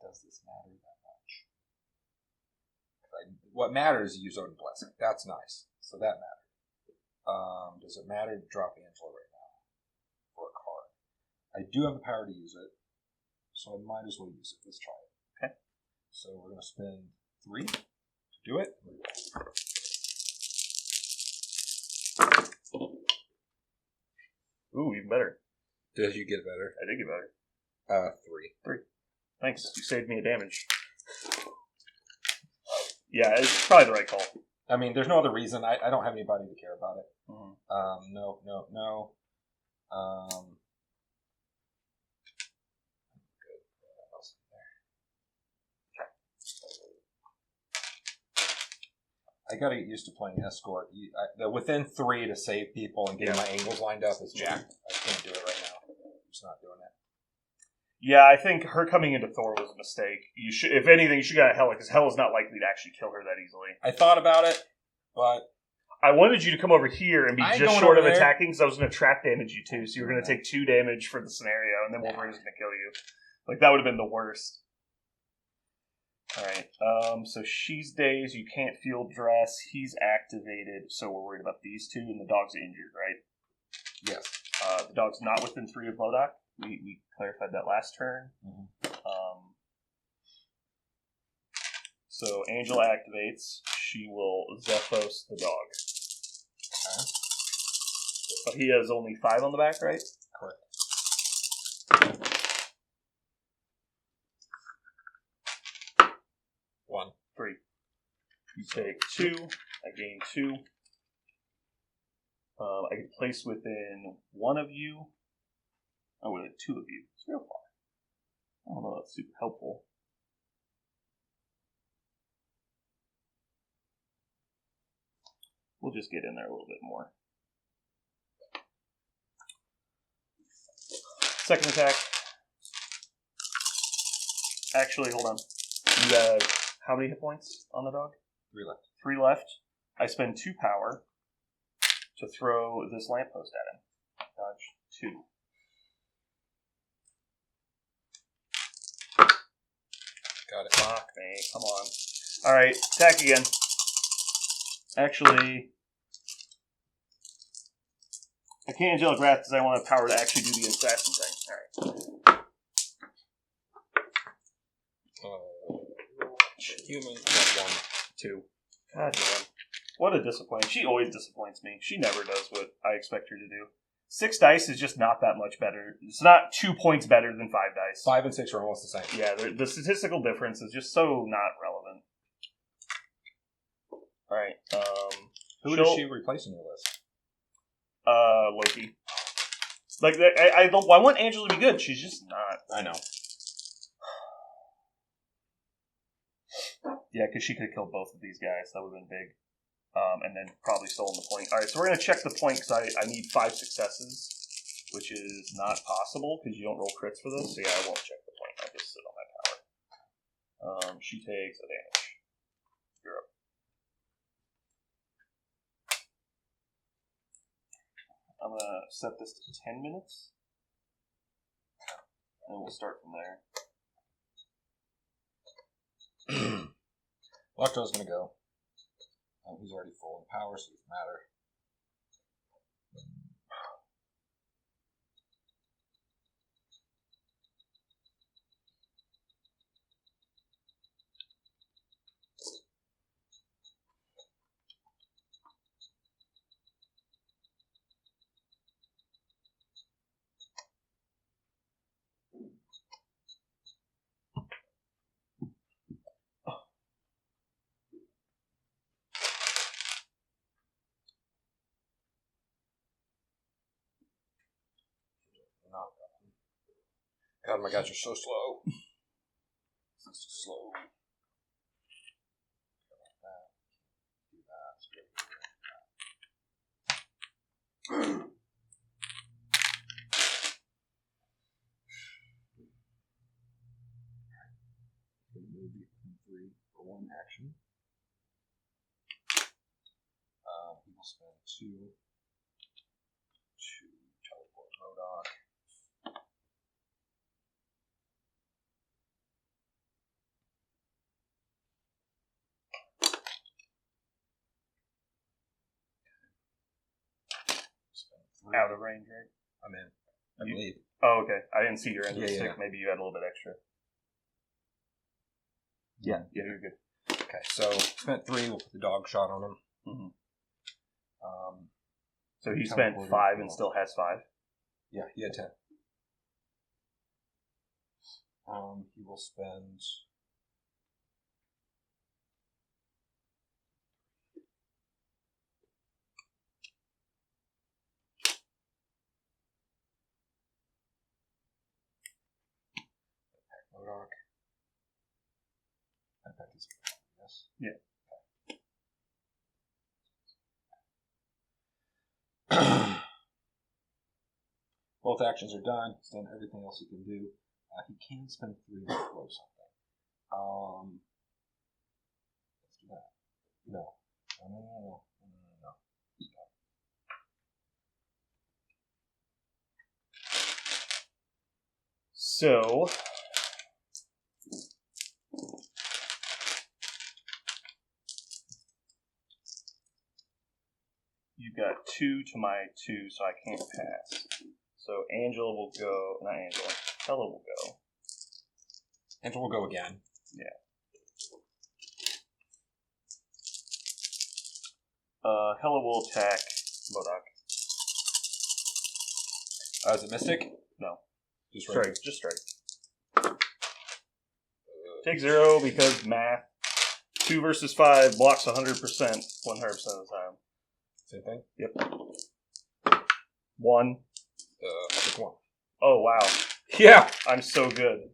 Does this matter that much? What matters is you use Odin Blessing. That's nice. So that matters. Does it matter to drop Angela right now for a card? I do have the power to use it, so I might as well use it. Let's try it. Okay. So we're going to spend 3 to do it. Did you get better? I did get better. 3. Thanks. You saved me a damage. Yeah, it's probably the right call. I mean, there's no other reason. I don't have anybody to care about it. Mm-hmm. No. Good. What else is there? I gotta get used to playing Escort. The within 3 to save people and getting my angles lined up is jacked. I can't do it right now. I'm just not doing it. Yeah, I think her coming into Thor was a mistake. You should, if anything, you should go to Hela, because Hela's not likely to actually kill her that easily. I thought about it, but I wanted you to come over here and be I ain't just going short of over there. attacking, because I was going to trap damage you too, so you were going to take 2 damage for the scenario, and then Wolverine's going to kill you. Like, that would have been the worst. Alright, so she's dazed, you can't field dress, he's activated, so we're worried about these 2, and the dog's injured, right? yes. The dog's not within 3 of M.O.D.O.K. We clarified that last turn. Mhm. So Angela activates. She will Zephos the dog. Okay. But he has only 5 on the back, right? Correct. One. 3. You take 2. I gain 2. I can place within 1 of you. Oh, within 2 of you. It's real far. I don't know, that's super helpful. We'll just get in there a little bit more. Second attack. Actually, hold on. You have how many hit points on the dog? 3 left. 3 left. I spend 2 power to throw this lamppost at him. Dodge 2. Got it. Fuck me. Come on. Alright, attack again. Actually, I can't Angelic Wrath because I want to have power to actually do the assassin thing. Alright. Human. Got 1. 2. God damn. What a disappointment. She always disappoints me. She never does what I expect her to do. 6 dice is just not that much better. It's not 2 points better than 5 dice. 5 and 6 are almost the same. Yeah, the statistical difference is just so not relevant. Alright, Who does she replace in your list? Loki. Like, I want Angela to be good. She's just not. I know. Yeah, because she could have killed both of these guys. That would have been big. And then probably stolen the point. Alright, so we're going to check the point because I need 5 successes, which is not possible because you don't roll crits for this. So yeah, I won't check the point. I'll just sit on my power. She takes a damage. You're up. I'm going to set this to 10 minutes. And we'll start from there. Lockjaw's gonna go. He's already full in power, so it doesn't matter. God, my guys are so slow. It's so slow. Move the 3 for 1 action. He will spend 2 to teleport M.O.D.O.K. Out of range, right? I'm in. I believe. Oh, okay. I didn't see your end of the Yeah, stick. yeah. Maybe you had a little bit extra. Yeah, you're good. Okay, so spent 3. We'll put the dog shot on him. Mm-hmm. So he Teleported spent 5 and off. still has 5. Yeah, he had 10. He will spend. M.O.D.O.K. Medpack is yes. Yeah. Both actions are done. He's done everything else he can do. He can spend 3 to throw something. Let's do that. No. No. So, you've got 2 to my 2, so I can't pass. So Angela will go. Not Angela. Hela will go. Angela will go again. Yeah. Hela will attack M.O.D.O.K. Is it Mystic? No. Just Strike. right. Just strike. Take 0 because math. 2 versus 5 blocks 100%. 100% of the time. Same thing? Yep. 1. Pick 1. Oh, wow. Yeah! I'm so good.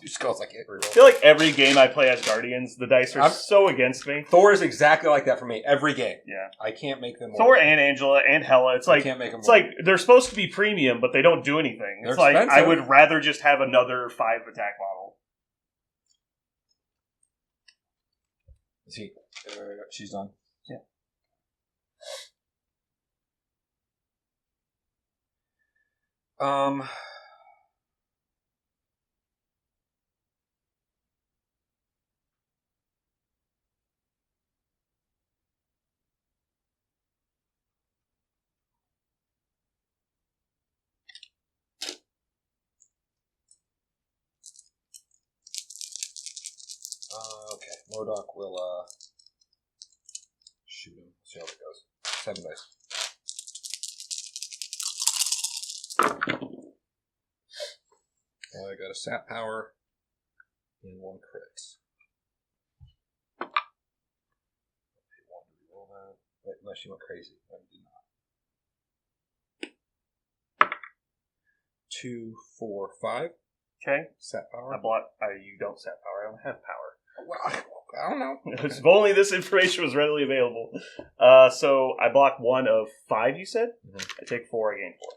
2 skulls, I can't I reroll. feel like every game I play as Guardians, the dice are I'm- so against me. Thor is exactly like that for me every game. Yeah. I can't make them Thor and Angela and Hela, it's I like can't make them it's like they're supposed to be premium, but they don't do anything. They're It's like I expensive. would rather just have another 5 attack model. Is he? She's done. Yeah. Okay. M.O.D.O.K will shoot him. See how it goes. 7 dice. I got a sap power and 1 crit. If you want to reroll that. Wait, unless you went crazy. No, you did not. 2, 4, 5. Okay. Sap power. I bought. You don't set power. I don't have power. Well, I don't know. If only this information was readily available. So I block 1 of 5. You said. Mhm. I take 4. I gain 4.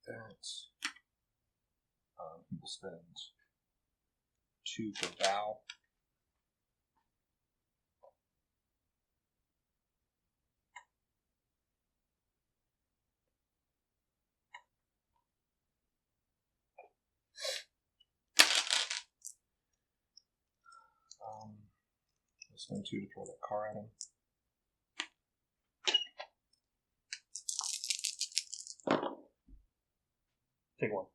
That. He will spend 2 for Val. He'll spend 2 to throw that car at him. Take 1.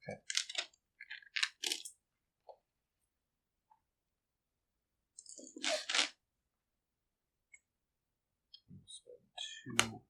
Okay. He'll spend 2.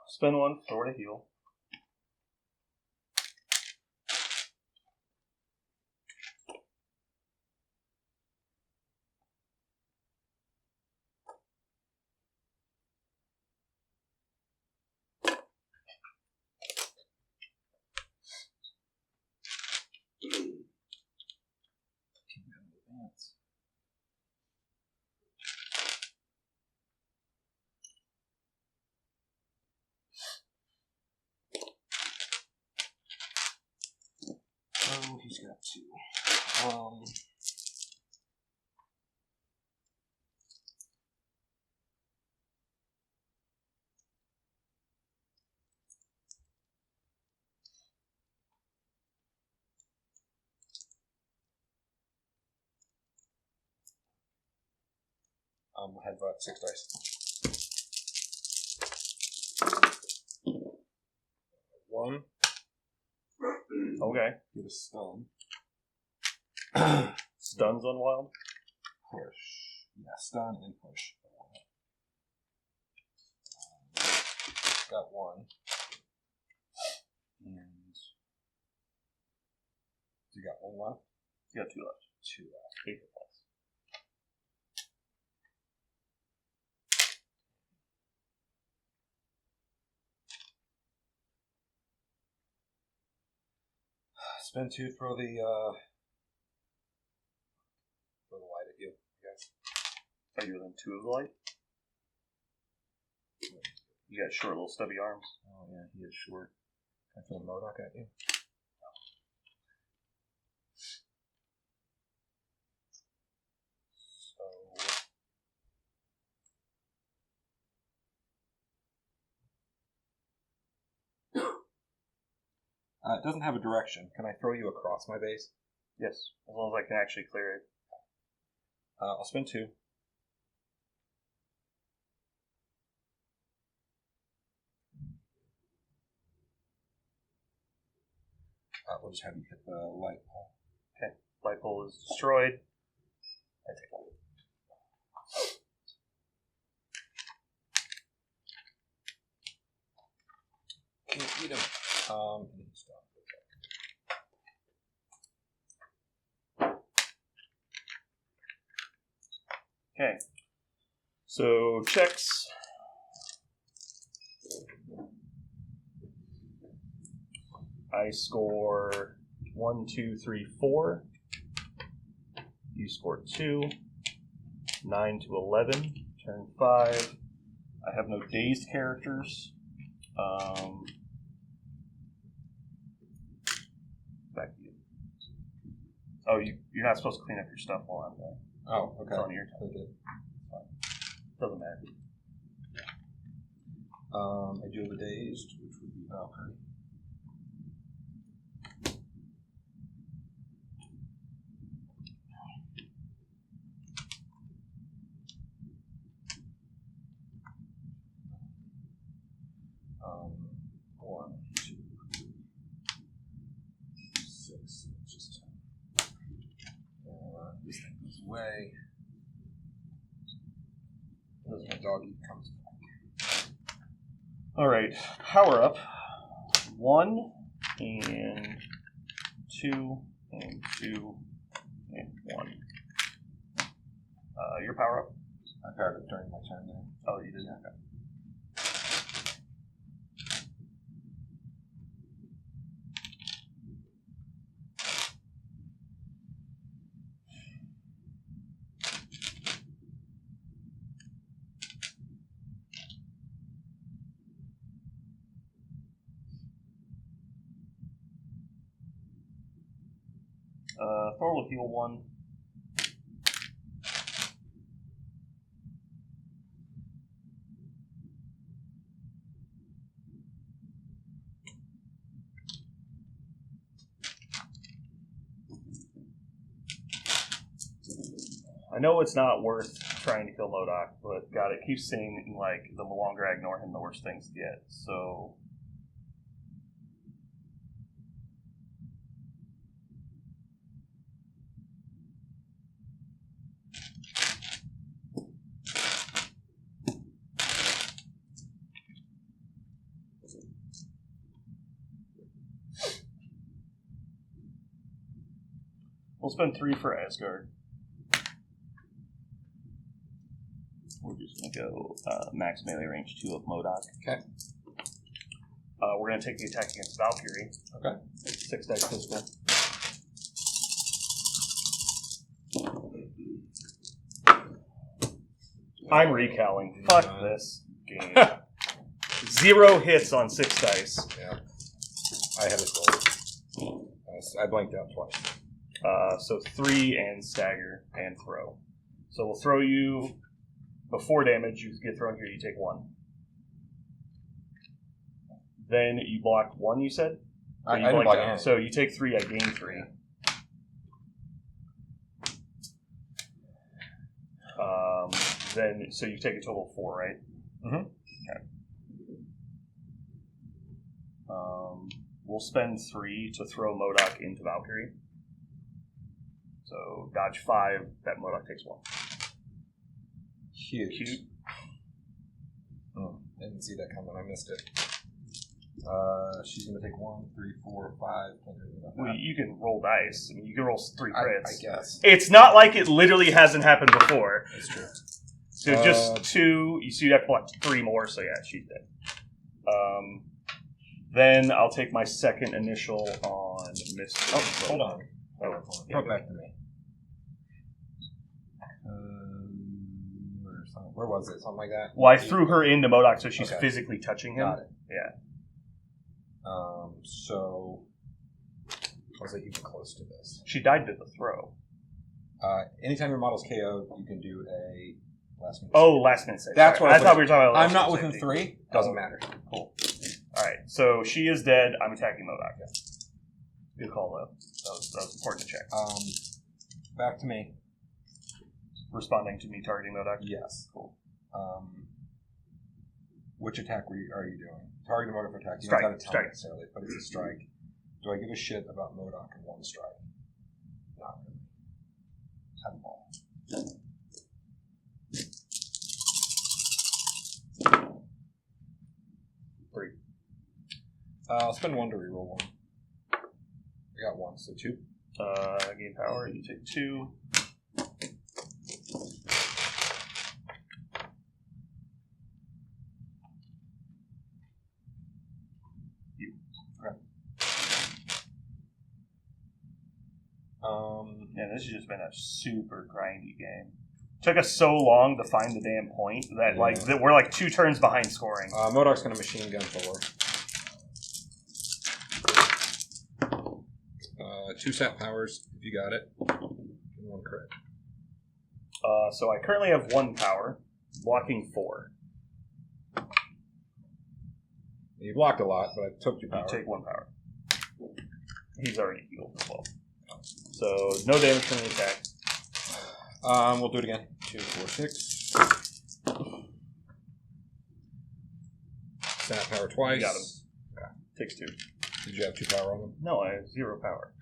Spend 1. Thor to heal. got 2. Headbutt 6 dice. 1. Okay. Get a stun. Stuns on wild. Push. Yeah, stun and push. Got 1. And you got 1 left? You got 2 left. 2 left. 8 hit points. Spend 2, throw the light at you, I guess. Are you within 2 of the light? You got short little stubby arms. Oh yeah, he is short. Can I throw M.O.D.O.K at you? It doesn't have a direction. Can I throw you across my base? Yes, as long as I can actually clear it. I'll spend 2. We'll just have you hit the light pole. Okay, light pole is destroyed. I take 1. Can't eat him. He's done. Okay. So checks. I score 1, 2, 3, 4. You score 2. 9 to 11. Turn 5. I have no dazed characters. Back to you. Oh, you're not supposed to clean up your stuff while I'm there. Oh, okay. It's on your turn. Okay. Doesn't matter. I do have a dazed, which would be Valkyrie. One, 2, 3, 6, just 10. This thing goes away. My doggy comes back. Alright, power up. 1 and 2 and 2 and 1. Your power up? I powered up during my turn there. Oh, you did? Okay. Thor will heal 1. I know it's not worth trying to kill M.O.D.O.K, but God, it keeps seeming like the longer I ignore him, the worse things get. So. We'll spend 3 for Asgard. We're just going to go max melee range 2 of M.O.D.O.K. Okay. We're going to take the attack against Valkyrie. Okay. 6 dice pistol. I'm recalling. Fuck this game. 0 hits on 6 dice. Yeah. I had a goal. I blanked out twice. So 3 and stagger and throw. So we'll throw you before damage. You get thrown here. You take 1. Then you block 1. You said. I didn't block anything. So you take 3. I gain 3. Then so you take a total of 4, right? Mm-hmm. Okay. We'll spend 3 to throw M.O.D.O.K into Valkyrie. So dodge 5. That M.O.D.O.K takes 1. Huge. Cute. Oh, didn't see that coming. I missed it. She's going to take 1, 3, 4, 5. Can't do anything about that. Well, you can roll dice. I mean, you can roll 3 crits. I guess. It's not like it literally hasn't happened before. That's true. So just 2. So you'd have to block 3 more. So yeah, she's dead. Then I'll take my second initial on Mischief. Oh, hold on. Yeah, Go back to me. Where was it? Something like that? Well, I threw her into M.O.D.O.K, so she's Okay. physically touching him. Got it. Yeah. So was it even close to this? She died to the throw. Anytime your model's KO'd, you can do a last minute. Oh, last minute save. That's Sorry. what I thought we were talking about. I'm last not minute within safety. 3. Doesn't matter. Cool. All right. So she is dead. I'm attacking M.O.D.O.K. Good call, though. That was important to check. Back to me. Responding to me targeting M.O.D.O.K. Yes. Cool. Which attack are you doing? Targeting M.O.D.O.K for attack. You Strike. don't have to tell Strike. me necessarily, but it's a strike. Do I give a shit about M.O.D.O.K in 1 strike? Not really. Have them all. Three. I'll spend 1 to reroll 1. I got 1, so 2. Gain power. You take 2. Yeah, this has just been a super grindy game. Took us so long to find the damn point that that we're like 2 turns behind scoring. M.O.D.O.K's going to machine gun Thor. 2 sap powers, if you got it. 1 crit. So I currently have 1 power, blocking 4. You blocked a lot, but I took your power. You take 1 power. He's already healed as well. So no damage from the attack. We'll do it again. 2, 4, 6. Sap power twice. You got him. Okay. Takes 2. Did you have 2 power on him? No, I have 0 power.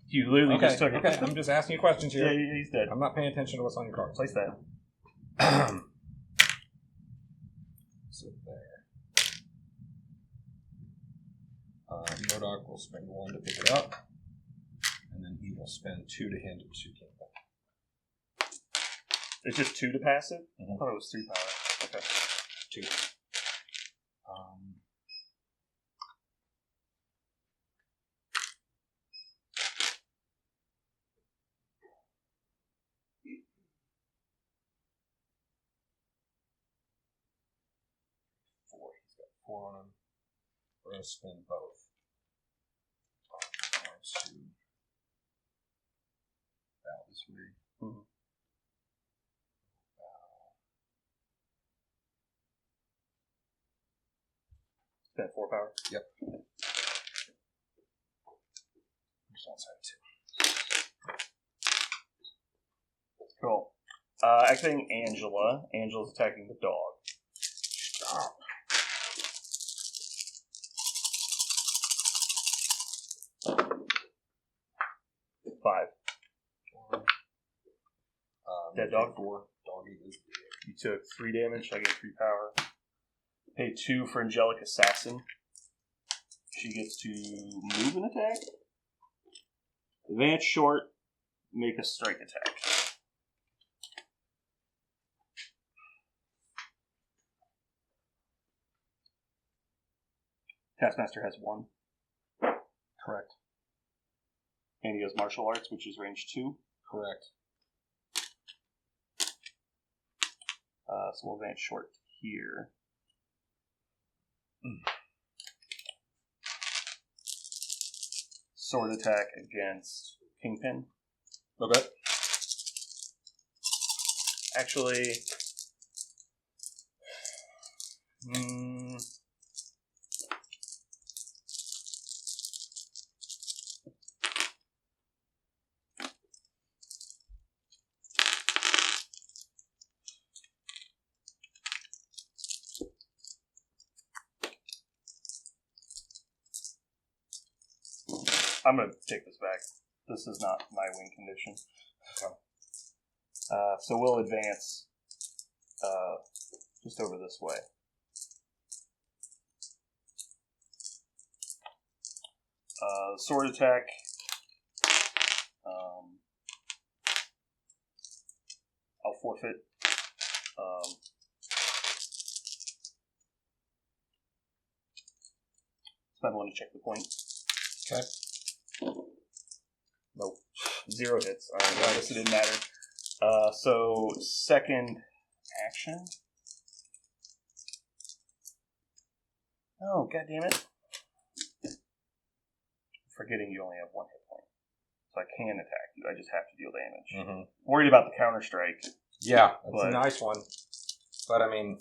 You literally just took it. Okay, I'm just asking you questions here. Yeah, he's dead. I'm not paying attention to what's on your cards. Place that. So there. M.O.D.O.K will spend 1 to pick it up, and then he will spend 2 to hand it to Kingpin. It's just 2 to pass it? Mm-hmm. I thought it was 3 power. Okay. 2. He's got 4 on him. We're going to spend both. To bow this way. Mm-hmm. Spend 4 power? Yep. Just one side 2. Cool. Acting Angela. Angela's attacking the dog. Stop. Five. Dead dog? 4. Doggy is dead. You took 3 damage. I get 3 power. Pay 2 for Angelic Assassin. She gets to move an attack. Advance short. Make a strike attack. Taskmaster has 1. Correct. And he has martial arts, which is range 2. Correct. So we'll advance short here. Sword attack against Kingpin. Okay. Actually, I'm going to take this back. This is not my win condition. Okay. So we'll advance just over this way. Sword attack. I'll forfeit. Spend one to check the point. Okay. Nope. 0 hits. Alright, I guess it didn't matter. So, second action. Oh, goddammit. Forgetting you only have 1 hit point. So I can attack you, I just have to deal damage. Mm-hmm. Worried about the counter strike. Yeah, that's a nice one. But I mean...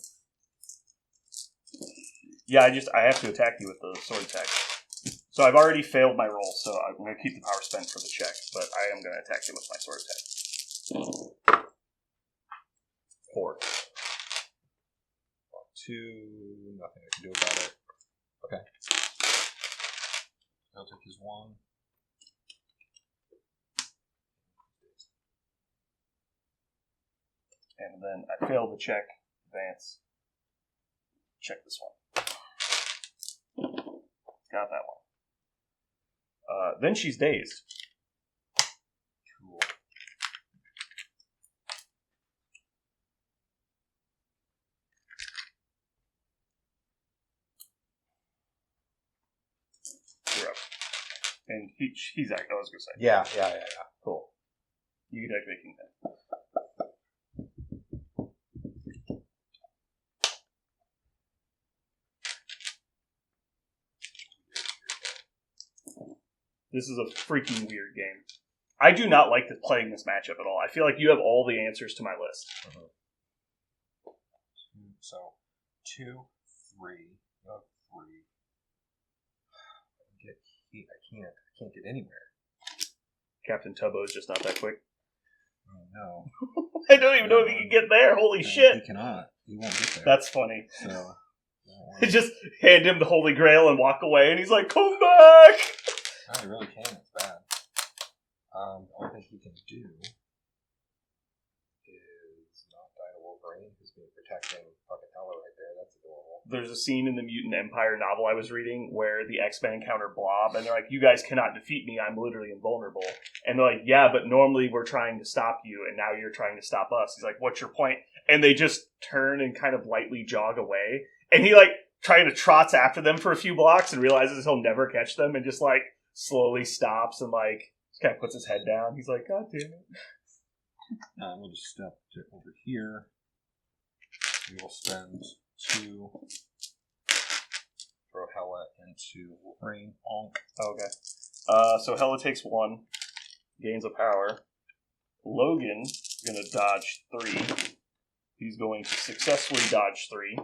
Yeah, I have to attack you with the sword attack. So I've already failed my roll, so I'm going to keep the power spent for the check, but I am going to attack you with my sword attack. 4. 2, nothing I can do about it. Okay. I'll take his 1. And then I failed the check, advance. Check this one. Got that one. Then she's dazed. Cool. You're up. And he's acting. I was going to say. Yeah. Cool. You can activate Kingpin. This is a freaking weird game. I do not like playing this matchup at all. I feel like you have all the answers to my list. Mm-hmm. So, 2, 3. You have 3. I can't get anywhere. Captain Tubbo is just not that quick. Oh no. I don't even know if he can get there. Holy shit. He cannot. He won't get there. That's funny. So, Just hand him the Holy Grail and walk away, and he's like, come back! No, he really can. It's bad. The only thing he can do is not die to Wolverine, who's been protecting fucking Hela right there. That's adorable. There's a scene in the Mutant Empire novel I was reading where the X-Men encounter Blob, and they're like, you guys cannot defeat me, I'm literally invulnerable. And they're like, yeah, but normally we're trying to stop you, and now you're trying to stop us. He's like, what's your point? And they just turn and kind of lightly jog away. And he, like, trying to trots after them for a few blocks and realizes he'll never catch them, and just, like, slowly stops and, like, just kind of puts his head down. He's like, God damn it. we'll just step over here. We will spend 2. Throw Hela into Wolverine. Onk. Okay. So Hela takes 1, gains a power. Logan is going to dodge 3. He's going to successfully dodge 3.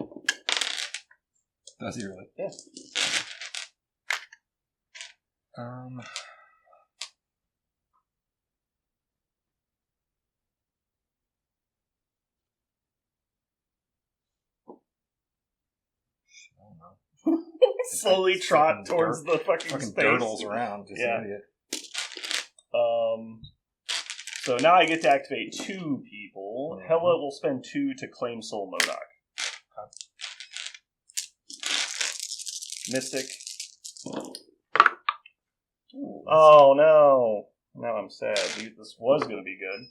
Does he really? Yeah. I don't know. Slowly trot towards the fucking space. Dirtles around. Just Yeah. an idiot. So now I get to activate 2 people. Mm-hmm. Hela will spend 2 to claim Soul M.O.D.O.K. Okay. Mystic. Ooh. Oh no. Now I'm sad. This was going to be good.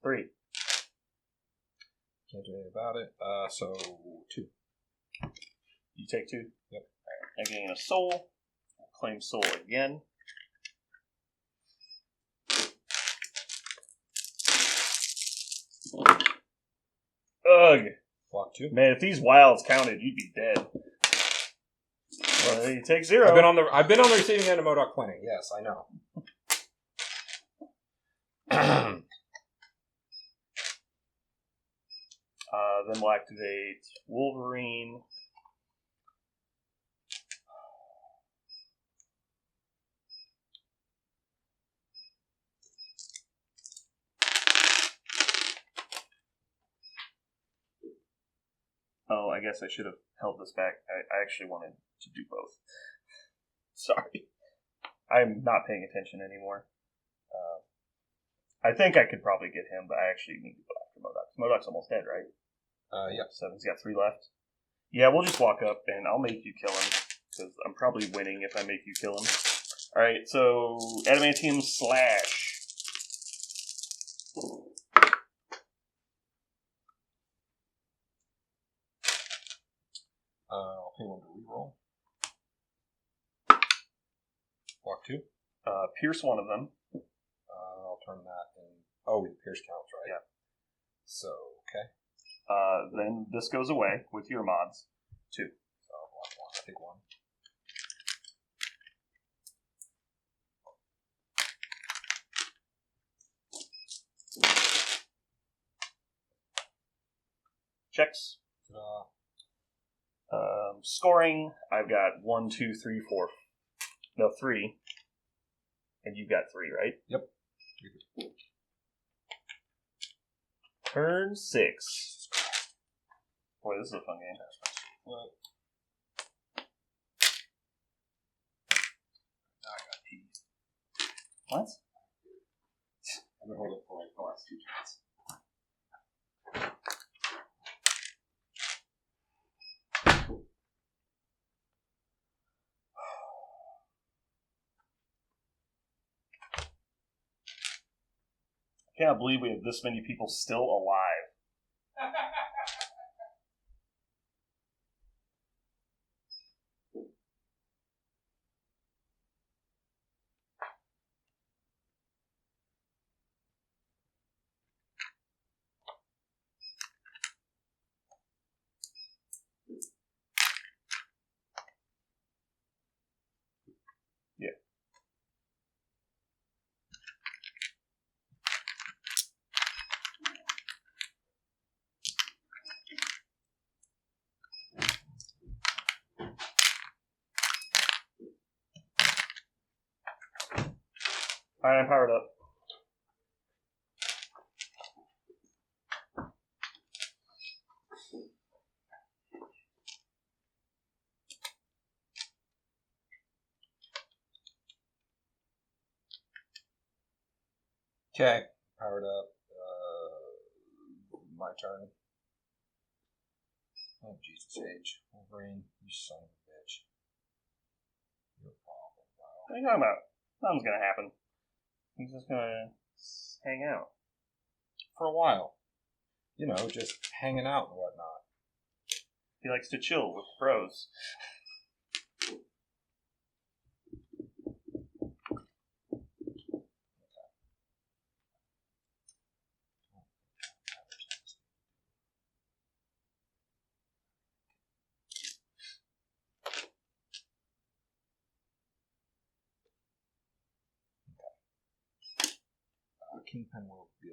3. Can't do anything about it. So 2. You take 2? Yep. Alright. I gain a soul. I'll claim soul again. Ugh. Block 2. Man, if these wilds counted, you'd be dead. Well, you take 0. I've been on the receiving end of M.O.D.O.K. winning. Yes, I know. Then we'll activate Wolverine. Oh, I guess I should have held this back. I actually wanted to do both. Sorry. I'm not paying attention anymore. I think I could probably get him, but I actually need to go after M.O.D.O.K. M.O.D.O.K's almost dead, right? Yeah. So he's got 3 left. Yeah, we'll just walk up and I'll make you kill him, because I'm probably winning if I make you kill him. Alright, so Adamantium Slash. I'll pay 1 to reroll. Walk 2. Pierce one of them. I'll turn that in. Oh, the Pierce counts, right? Yeah. So, okay. Then this goes away with your mods. 2. So I'll block 1. I take 1. Checks. Ta-da. Scoring, I've got 1, 2, 3, 4. No, 3. And you've got 3, right? Yep. Turn 6. Boy, this is a fun game. Well, now I got P. What? I've been holding for like the last 2 turns. I cannot believe we have this many people still alive. Yeah. Alright, I'm powered up. Okay. Powered up. My turn. Oh, Jesus H. Wolverine, you son of a bitch. You're a problem, wow. What are you talking about? Nothing's gonna happen. He's just gonna hang out. For a while. You know, just hanging out and whatnot. He likes to chill with bros. Kingpin will go.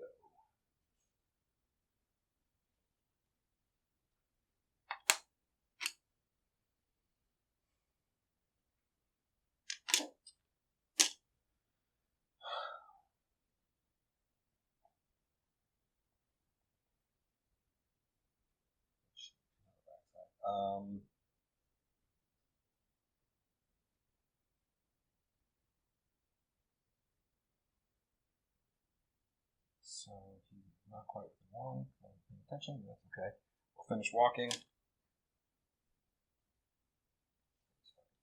So he's not quite with Wong. Not paying attention, but that's okay. We'll finish walking.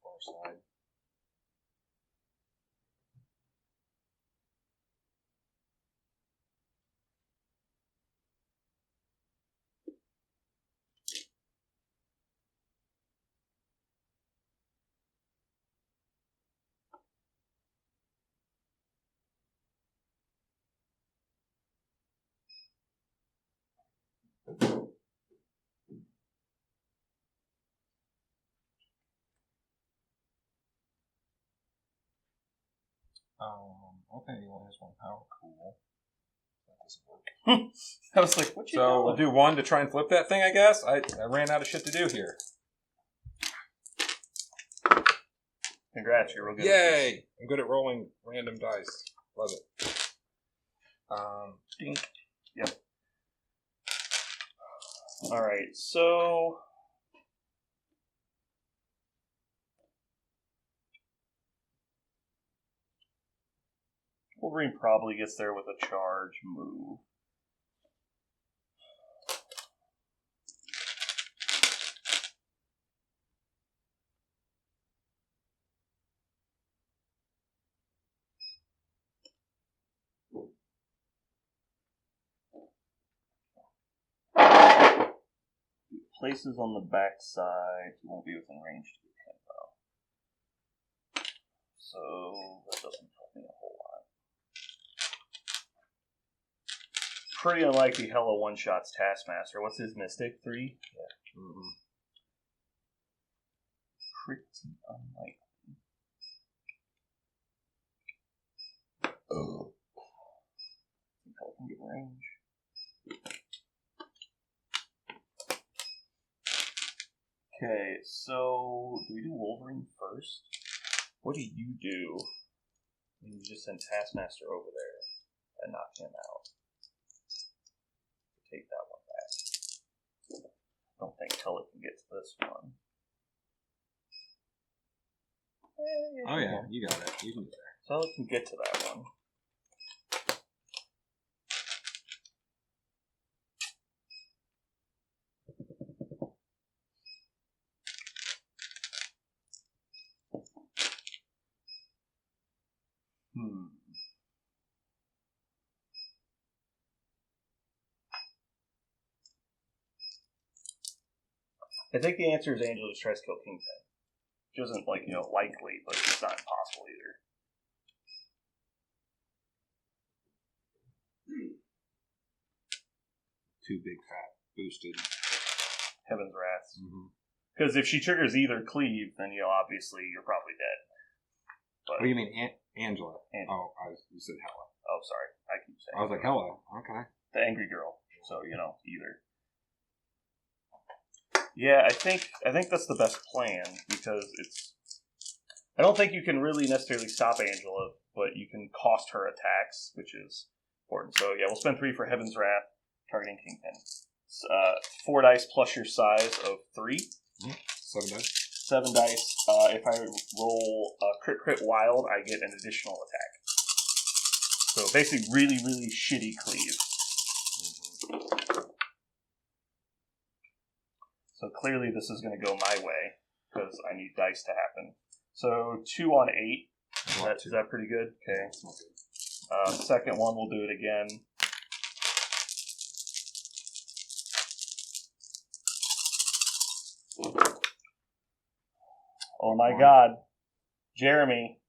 Far side. Okay, he only has 1 power. Cool. That doesn't work. I was like, what you So we'll doing? do 1 to try and flip that thing, I guess. I ran out of shit to do here. Congrats, you're real good. Yay! I'm good at rolling random dice. Love it. Dink. Yep. Alright, so... Wolverine probably gets there with a charge move. Places on the back side, he won't be within range to get him though. So that doesn't help me a whole lot. Pretty unlikely Hela one-shots Taskmaster. What's his Mystic? 3? Yeah. Mm-hmm. Pretty unlikely. Oh. I think Hela can get range. Okay, so do we do Wolverine first? What do you do? You just send Taskmaster over there and knock him out. Take that one back. I don't think Hela can get to this one. Oh yeah, you got it. You can get there. So Hela can get to that one. I think the answer is Angela just tries to kill Kingpin. Which isn't, likely, but it's not impossible either. Too big, fat, boosted. Heaven's Wrath. Mm-hmm. Because if she triggers either cleave, then, obviously you're probably dead. But, What do you mean, Angela? Angela. Oh, you said Hela. Oh, sorry. I keep saying I was like, Hela. Okay. the angry girl. So, either. Yeah, I think that's the best plan, because I don't think you can really necessarily stop Angela, but you can cost her attacks, which is important. So yeah, we'll spend 3 for Heaven's Wrath, targeting Kingpin. 4 dice plus your size of 3. 7 dice. 7 dice. If I roll crit wild, I get an additional attack. So basically really, really shitty cleave. So clearly this is going to go my way, because I need dice to happen. So 2 on 8. Is that pretty good? Okay. Second one, we'll do it again. Oh my god. Jeremy,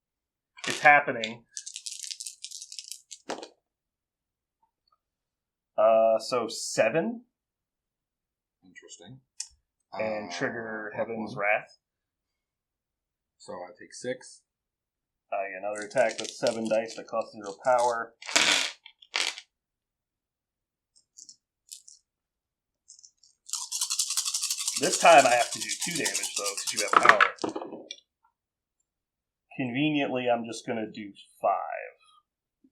it's happening. So 7. Interesting. And trigger Heaven's 1. Wrath. So I take 6. Another attack with 7 dice that costs 0 power. This time I have to do 2 damage though, because you have power. Conveniently, I'm just going to do 5.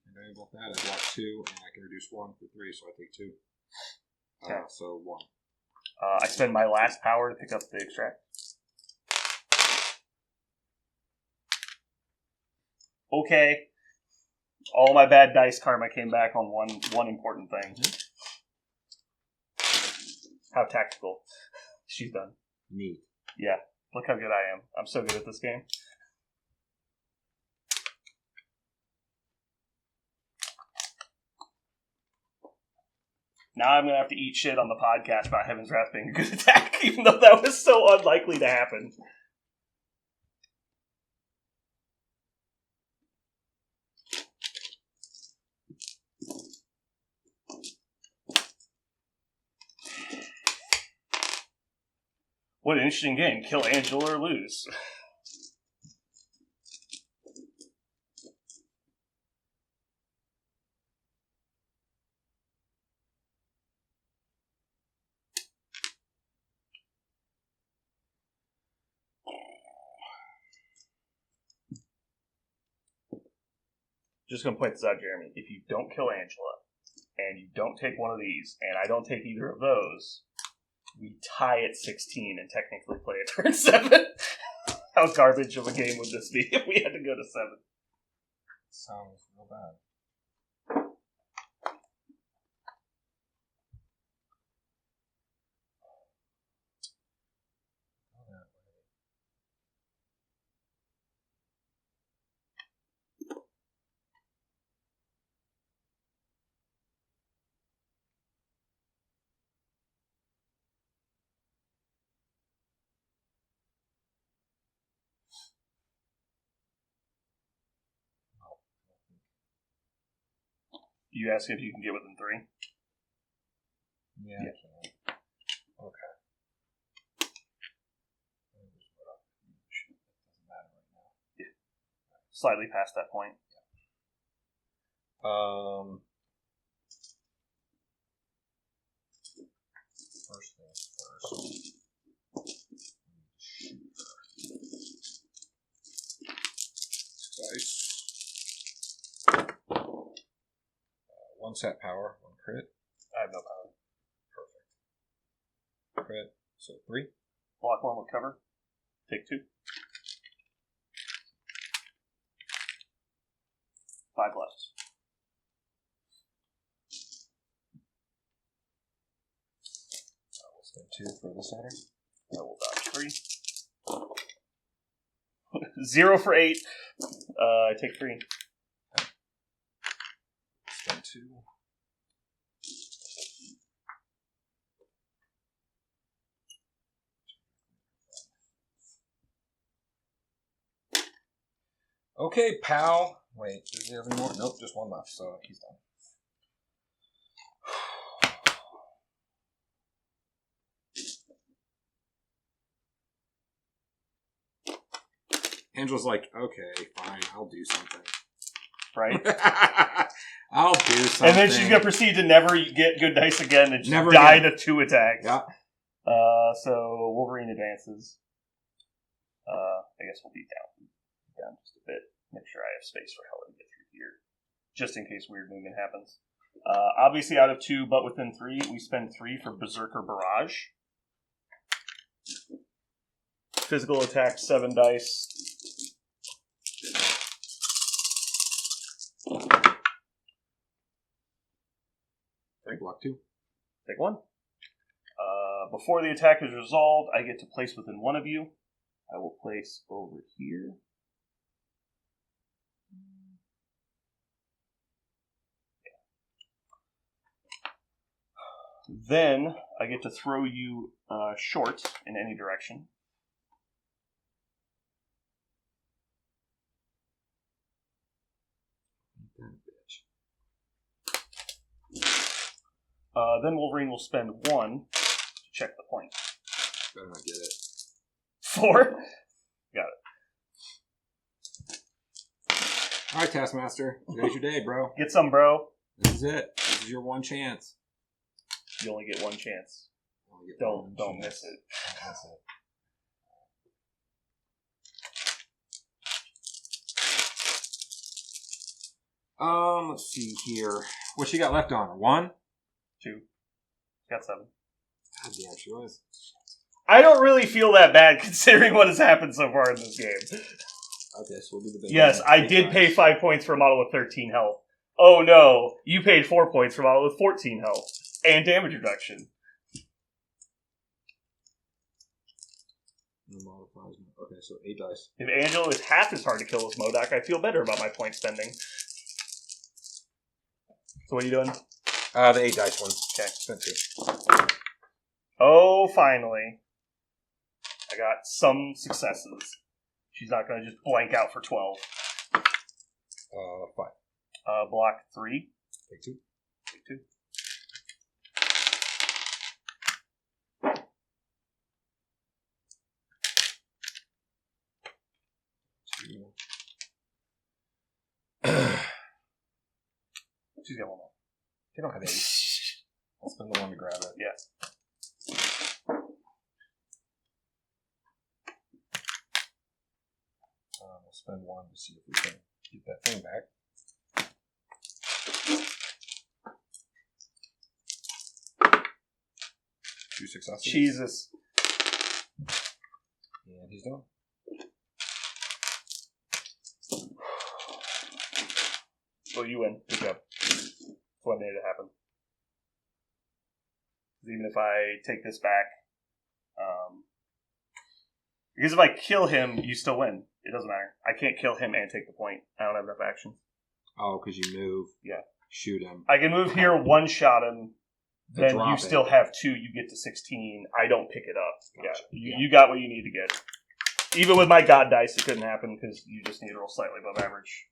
And about that, I block 2, and I can reduce 1 for 3, so I take 2. Okay. So 1. I spend my last power to pick up the extract. Okay. All my bad dice karma came back on one important thing. How tactical. She's done. Neat. Yeah. Look how good I am. I'm so good at this game. Now I'm going to have to eat shit on the podcast about Heaven's Wrath being a good attack, even though that was so unlikely to happen. What an interesting game. Kill Angela or lose. just going to point this out, Jeremy. If you don't kill Angela, and you don't take one of these, and I don't take either of those, we tie at 16 and technically play a turn 7. How garbage of a game would this be if we had to go to 7? Sounds real bad. You ask if you can get within 3? Yeah, I can. Okay. Doesn't matter right now. Yeah. Slightly past that point. First things first. Dice. 1 set power, 1 crit. I have no power. Perfect. Crit. So 3. Block 1 with cover. Take 2. 5 left. We'll spend 2 for the center. I will dodge 3. 0 for 8. I take 3. Spend 2. Okay, pal. Wait, does he have any more? Nope, just 1 left, so he's done. Angela's like, okay, fine, I'll do something. Right? I'll do something. And then she's going to proceed to never get good dice again and just Never die again. to 2 attacks. Yeah. So Wolverine advances. I guess we'll be down just a bit. Make sure I have space for Hela to get through here. Just in case weird movement happens. Obviously out of 2, but within 3, we spend 3 for Berserker Barrage. Physical attack, 7 dice. Block 2. Take 1. Before the attack is resolved, I get to place within 1 of you. I will place over here. Then I get to throw you short in any direction. Then Wolverine will spend 1 to check the point. Better not get it. 4. Got it. Alright, Taskmaster. Today's your day, bro. Get some, bro. This is it. This is your 1 chance. You only get 1 chance. Only get Don't one miss chance. it. Don't miss it. Let's see here. What she got left on her? 1? 2. Got 7. God damn, she was. I don't really feel that bad considering what has happened so far in this game. Okay, so we'll do the big Yes, one. I Big did times. pay 5 points for a model with 13 health. Oh no, you paid 4 points for a model with 14 health. And damage reduction. No modifiers. Okay, so 8 dice. If Angela is half as hard to kill as M.O.D.O.K, I feel better about my point spending. So what are you doing? The 8 dice one. Okay. Spent 2. Oh, finally. I got some successes. She's not going to just blank out for 12. 5. Block 3. Take 2. Take 2. She's got 1 more. You don't have 8. I'll spend the 1 to grab it. Yeah. We'll spend 1 to see if we can get that thing back. 2 successes. Jesus. And he's done. Well, you win. Good job. That's what made it happen. Even if I take this back, because if I kill him, you still win. It doesn't matter. I can't kill him and take the point. I don't have enough action. Oh, because you move. Yeah. Shoot him. I can move here, one shot him. Then you drop still it. have 2. You get to 16. I don't pick it up. Gotcha. Yeah. You got what you need to get. Even with my god dice, it couldn't happen because you just need to roll slightly above average.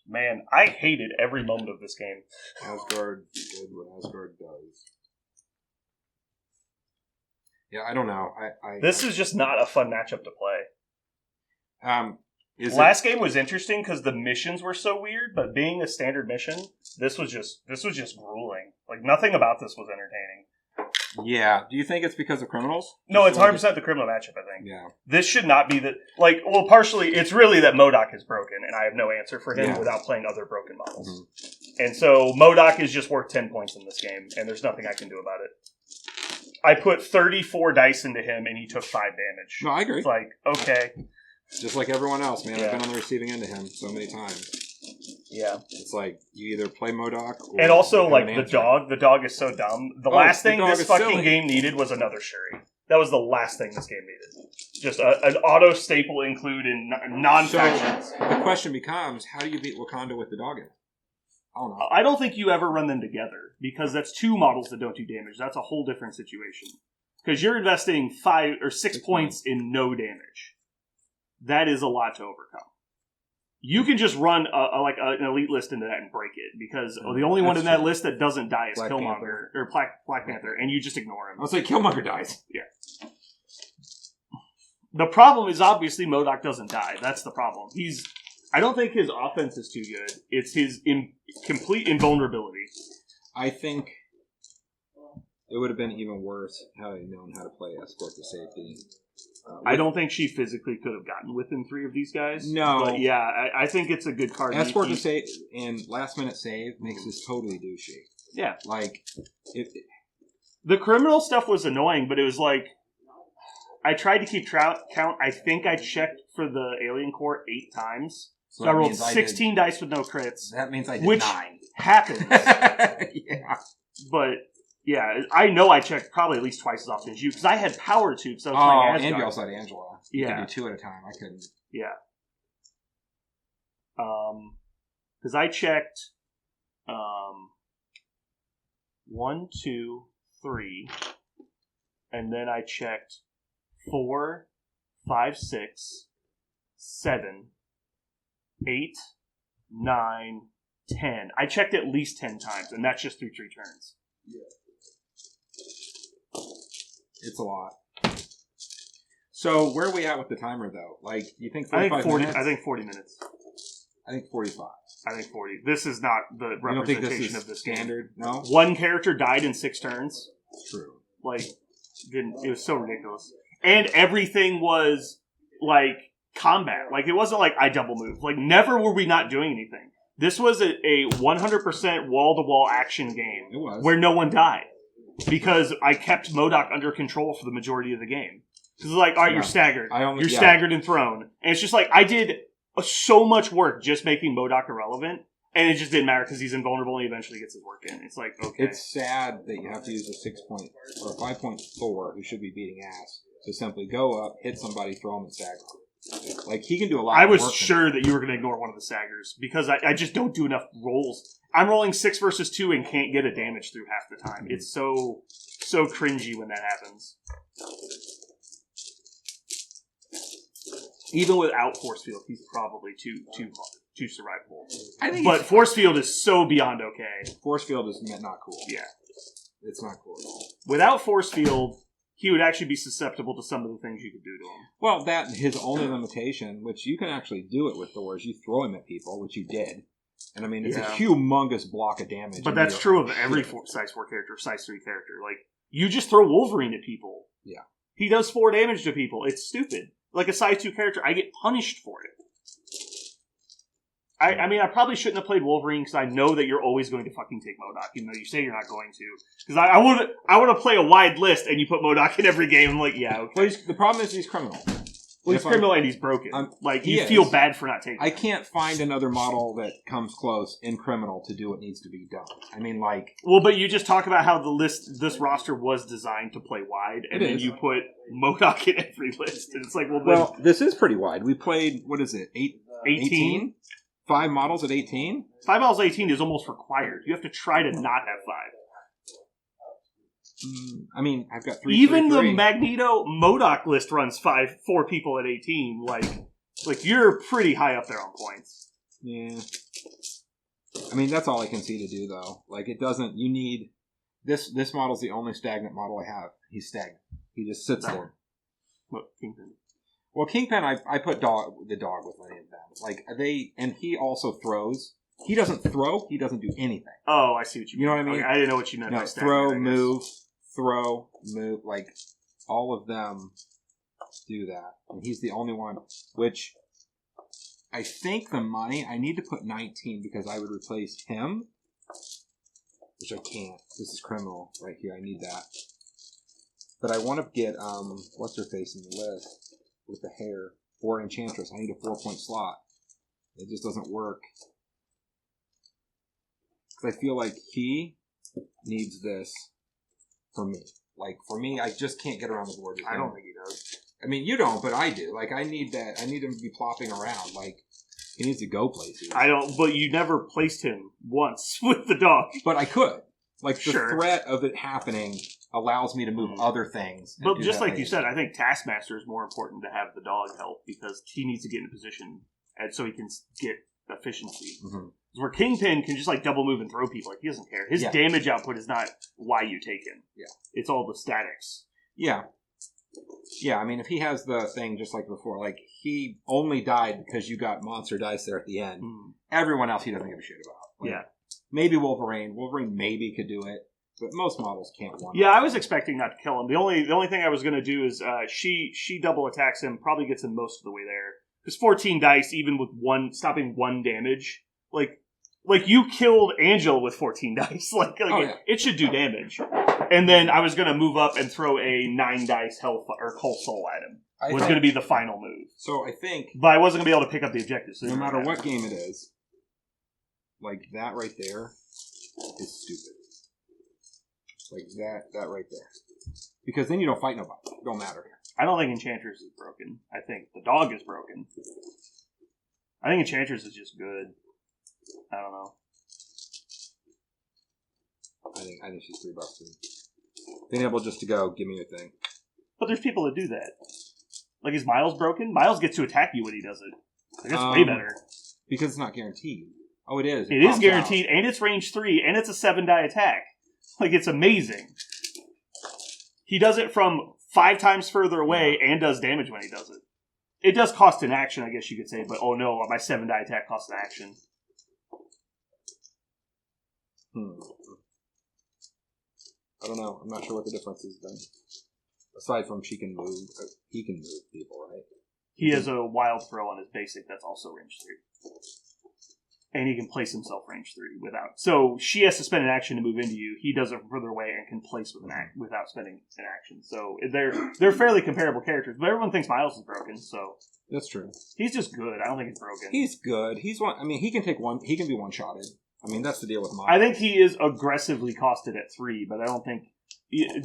Man, I hated every moment of this game. Asgard did what Asgard does. Yeah, I don't know. This is just not a fun matchup to play. Is game was interesting because the missions were so weird, but being a standard mission, this was just grueling. Like nothing about this was entertaining. Yeah. Do you think it's because of criminals? No, it's 100% the criminal matchup, I think. Yeah. This should not be partially, it's really that M.O.D.O.K is broken, and I have no answer for him Yeah. without playing other broken models. Mm-hmm. And so M.O.D.O.K is just worth 10 points in this game, and there's nothing I can do about it. I put 34 dice into him, and he took 5 damage. No, I agree. It's like, okay. Just like everyone else, man. Yeah. I've been on the receiving end of him so many times. Yeah. It's like, you either play M.O.D.O.K or... And also, you have like, an the answer. dog is so dumb. The Oh, last the thing dog this is fucking silly. game needed was another Shuri. That was the last thing this game needed. Just an auto-staple include in non-factions. So, the question becomes, how do you beat Wakanda with the dog in it? I don't know. I don't think you ever run them together, because that's 2 models that don't do damage. That's a whole different situation. Because you're investing 5 or 6 points in no damage. That is a lot to overcome. You can just run an elite list into that and break it, because the only one in that list that doesn't die is Black Killmonger or Black Panther, and you just ignore him. I'll say Killmonger dies. Yeah. The problem is obviously M.O.D.O.K doesn't die. That's the problem. I don't think his offense is too good. It's his complete invulnerability. I think it would have been even worse had I known how to play Escort to safety. I don't think she physically could have gotten within 3 of these guys. No. But yeah, I think it's a good card. Escort to save and last minute save makes this totally douchey. Yeah. Like, the criminal stuff was annoying, but it was like, I tried to keep count. I think I checked for the alien core 8 times. So I rolled 16 dice with no crits. That means I did which 9. Happens. Yeah. But, yeah, I know I checked probably at least twice as often as you, because I had power to, because I was playing Asgard. And you also had Angela. You could do 2 at a time. I couldn't. Yeah. Because I checked 1, 2, 3, and then I checked 4, 5, 6, 7, 8, 9, 10. I checked at least 10 times, and that's just through 3 turns. It's a lot. So where are we at with the timer, though? Like, you think 45 I think 40. minutes? I think 40 minutes. I think 45. I think 40. This is not the You don't think representation this of this is standard? No? game. One character died in 6 turns. True. Like, it was so ridiculous. And everything was, like, combat. Like, it wasn't like I double moved. Like, never were we not doing anything. This was a 100% wall-to-wall action game. It was. Where no one died. Because I kept M.O.D.O.K under control for the majority of the game. Because it's like, all right, you're staggered. You're staggered and thrown. And it's just like, I did so much work just making M.O.D.O.K irrelevant. And it just didn't matter because he's invulnerable and he eventually gets his work in. It's like, okay. It's sad that you have to use a 6-point or a 5-point Thor who should be beating ass to simply go up, hit somebody, throw him, and stagger him. Like, he can do a lot I of was work sure that you were going to ignore one of the staggers because I just don't do enough rolls. I'm rolling 6 versus 2 and can't get a damage through half the time. Mm-hmm. It's so cringy when that happens. Even without Force Field, he's probably too survivable. But Force Field is so beyond okay. Force Field is not cool. Yeah. It's not cool at all. Without Force Field, he would actually be susceptible to some of the things you could do to him. Well, his only limitation, which you can actually do it with Thor, is you throw him at people, which you did. And I mean, it's a humongous block of damage. But that's true of every size 4 character, size 3 character. Like, you just throw Wolverine at people. Yeah. He does 4 damage to people. It's stupid. like a size 2 character, I get punished for it. I mean, I probably shouldn't have played Wolverine because I know that you're always going to fucking take M.O.D.O.K, even though you say you're not going to. Because I want to play a wide list, and you put M.O.D.O.K in every game. I'm like, yeah, okay. Well, the problem is he's criminal. Well, he's criminal and he's broken. Like, you He feel is. bad for not taking I it. can't find another model that comes close in criminal to do what needs to be done. I mean, like... Well, but you just talk about how this roster was designed to play wide, and then you put M.O.D.O.K in every list. And it's like, well, this is pretty wide. We played, what is it, 18? 5 models at 18? 5 models 18 is almost required. You have to try to not have 5. I mean, I've got 3. Even the Magneto M.O.D.O.K list runs 4 people at 18. Like you're pretty high up there on points. Yeah. I mean, that's all I can see to do, though. Like, it doesn't... You need... This model's the only stagnant model I have. He's stagnant. He just sits there. What, Kingpin? Well, Kingpin, I put the dog with any of them. Like, and he also throws. He doesn't throw. He doesn't do anything. Oh, I see what you mean. You know what I mean? Okay, I didn't know what you meant by stagnant. Throw, move. Like, all of them do that. And he's the only one, which I think the money, I need to put 19 because I would replace him, which I can't. This is criminal right here. I need that. But I want to get, what's her face in the list with the hair, or Enchantress. I need a 4-point slot. It just doesn't work. Because I feel like he needs this for me. Like, for me, I just can't get around the board. I don't think he does. I mean, you don't, but I do. Like, I need that. I need him to be plopping around. Like, he needs to go places. I don't, but you never placed him once with the dog. But I could. Like, the Sure. threat of it happening allows me to move other things. and But do just that like you later. said, I think Taskmaster is more important to have the dog help because he needs to get in a position and so he can get efficiency. Mm-hmm. Where Kingpin can just like double move and throw people. Like, he doesn't care. His damage output is not why you take him. Yeah. It's all the statics. Yeah. Yeah, I mean, if he has the thing just like before, like, he only died because you got monster dice there at the end. Everyone else he doesn't give a shit about. Like, Yeah. Maybe Wolverine. Wolverine maybe could do it, but most models can't one. Yeah, I was expecting not to kill him. The only thing I was going to do is she double attacks him, probably gets him most of the way there. Because 14 dice, even with stopping 1 damage, like you killed Angel with 14 dice. It should do damage. And then I was going to move up and throw a 9 dice Cold Soul at him. Was going to be the final move. So I think, but I wasn't going to be able to pick up the objectives. So no matter what game it is, like that right there is stupid. Like that right there. Because then you don't fight nobody. It don't matter. I don't think Enchantress is broken. I think the dog is broken. I think Enchantress is just good. I don't know. I think she's $3 too. Being able just to go, give me your thing. But there's people that do that. Like, is Miles broken? Miles gets to attack you when he does it. Like, that's way better. Because it's not guaranteed. Oh, it is. It is guaranteed, and it's range 3, and it's a 7-die attack. Like, it's amazing. He does it from 5 times further away and does damage when he does it. It does cost an action, I guess you could say, but oh no, my 7-die attack costs an action. I don't know. I'm not sure what the difference is then. Aside from he can move people, right? He has a wild throw on his basic that's also range 3. And he can place himself range 3 without. So she has to spend an action to move into you. He does it from further away and can place with without spending an action. So they're fairly comparable characters. But everyone thinks Miles is broken, so that's true. He's just good. I don't think he's broken. He's good. He's one. I mean, he can take one. He can be one-shotted. I mean, that's the deal with Miles. I think he is aggressively costed at 3, but I don't think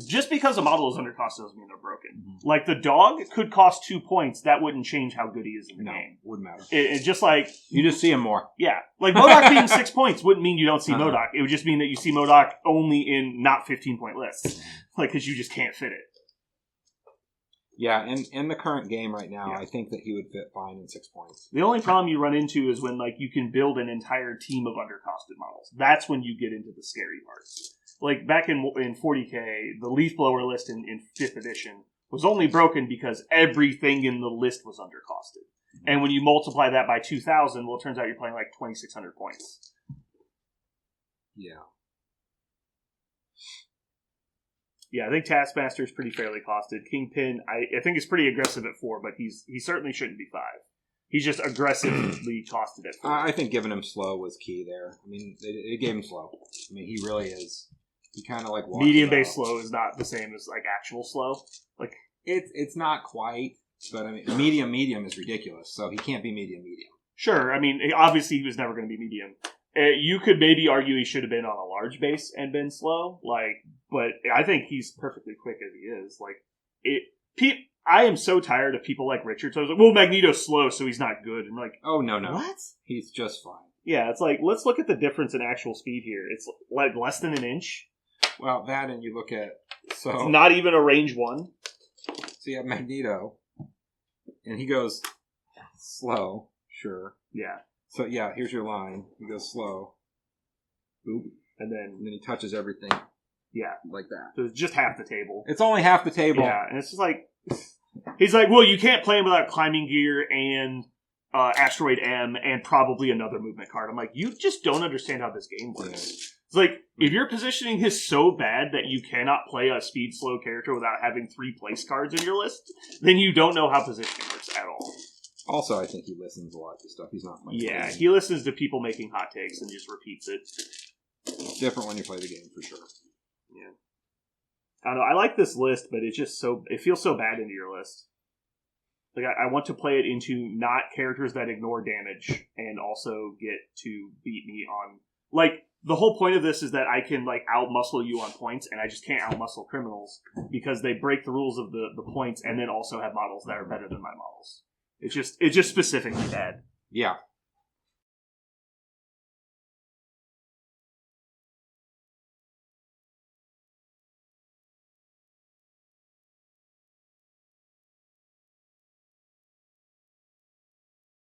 just because a model is undercosted doesn't mean they're broken. Mm-hmm. Like the dog could cost 2 points. That wouldn't change how good he is in the game. Wouldn't matter. It just like you just see him more. Yeah, like M.O.D.O.K being 6 points wouldn't mean you don't see M.O.D.O.K. It would just mean that you see M.O.D.O.K only in not 15-point lists, like because you just can't fit it. Yeah, and in the current game right now, I think that he would fit fine in 6 points. The only problem you run into is when like you can build an entire team of undercosted models. That's when you get into the scary parts. Like back in 40K, the Leaf Blower list in 5th edition was only broken because everything in the list was undercosted. Mm-hmm. And when you multiply that by 2,000, well, it turns out you're playing like 2,600 points. Yeah. Yeah, I think Taskmaster is pretty fairly costed. Kingpin, I think is pretty aggressive at 4, but he certainly shouldn't be 5. He's just aggressively costed at 4. I think giving him slow was key there. I mean, it gave him slow. I mean, he really is. He kind of like medium-based slow is not the same as like actual slow. Like it's not quite, but I mean, medium is ridiculous. So he can't be medium. Sure, I mean, obviously he was never going to be medium. You could maybe argue he should have been on a large base and been slow, but I think he's perfectly quick as he is. I am so tired of people like Richard. So I was like, well, Magneto's slow, so he's not good. And I'm like, oh no, what? He's just fine. Yeah, it's like, let's look at the difference in actual speed here. It's like less than an inch. Well, that and you look at it's not even a range 1. So you have Magneto, and he goes slow. Sure. Yeah. So yeah, here's your line. He goes slow. Boop. And then he touches everything. Yeah. Like that. So it's just half the table. It's only half the table. Yeah, and it's just like... He's like, well, you can't play him without climbing gear and Asteroid M and probably another movement card. I'm like, you just don't understand how this game works. Yeah. It's like, if your positioning is so bad that you cannot play a speed slow character without having 3 place cards in your list, then you don't know how positioning works at all. Also, I think he listens a lot to stuff. He's not playing. Yeah, he listens to people making hot takes and just repeats it. It's different when you play the game, for sure. Yeah. I don't know, I like this list, but it's just it feels so bad into your list. Like, I want to play it into not characters that ignore damage and also get to beat me on... Like, the whole point of this is that I can, like, out-muscle you on points, and I just can't out-muscle criminals because they break the rules of the points and then also have models that are better than my models. It's just specifically bad. Yeah.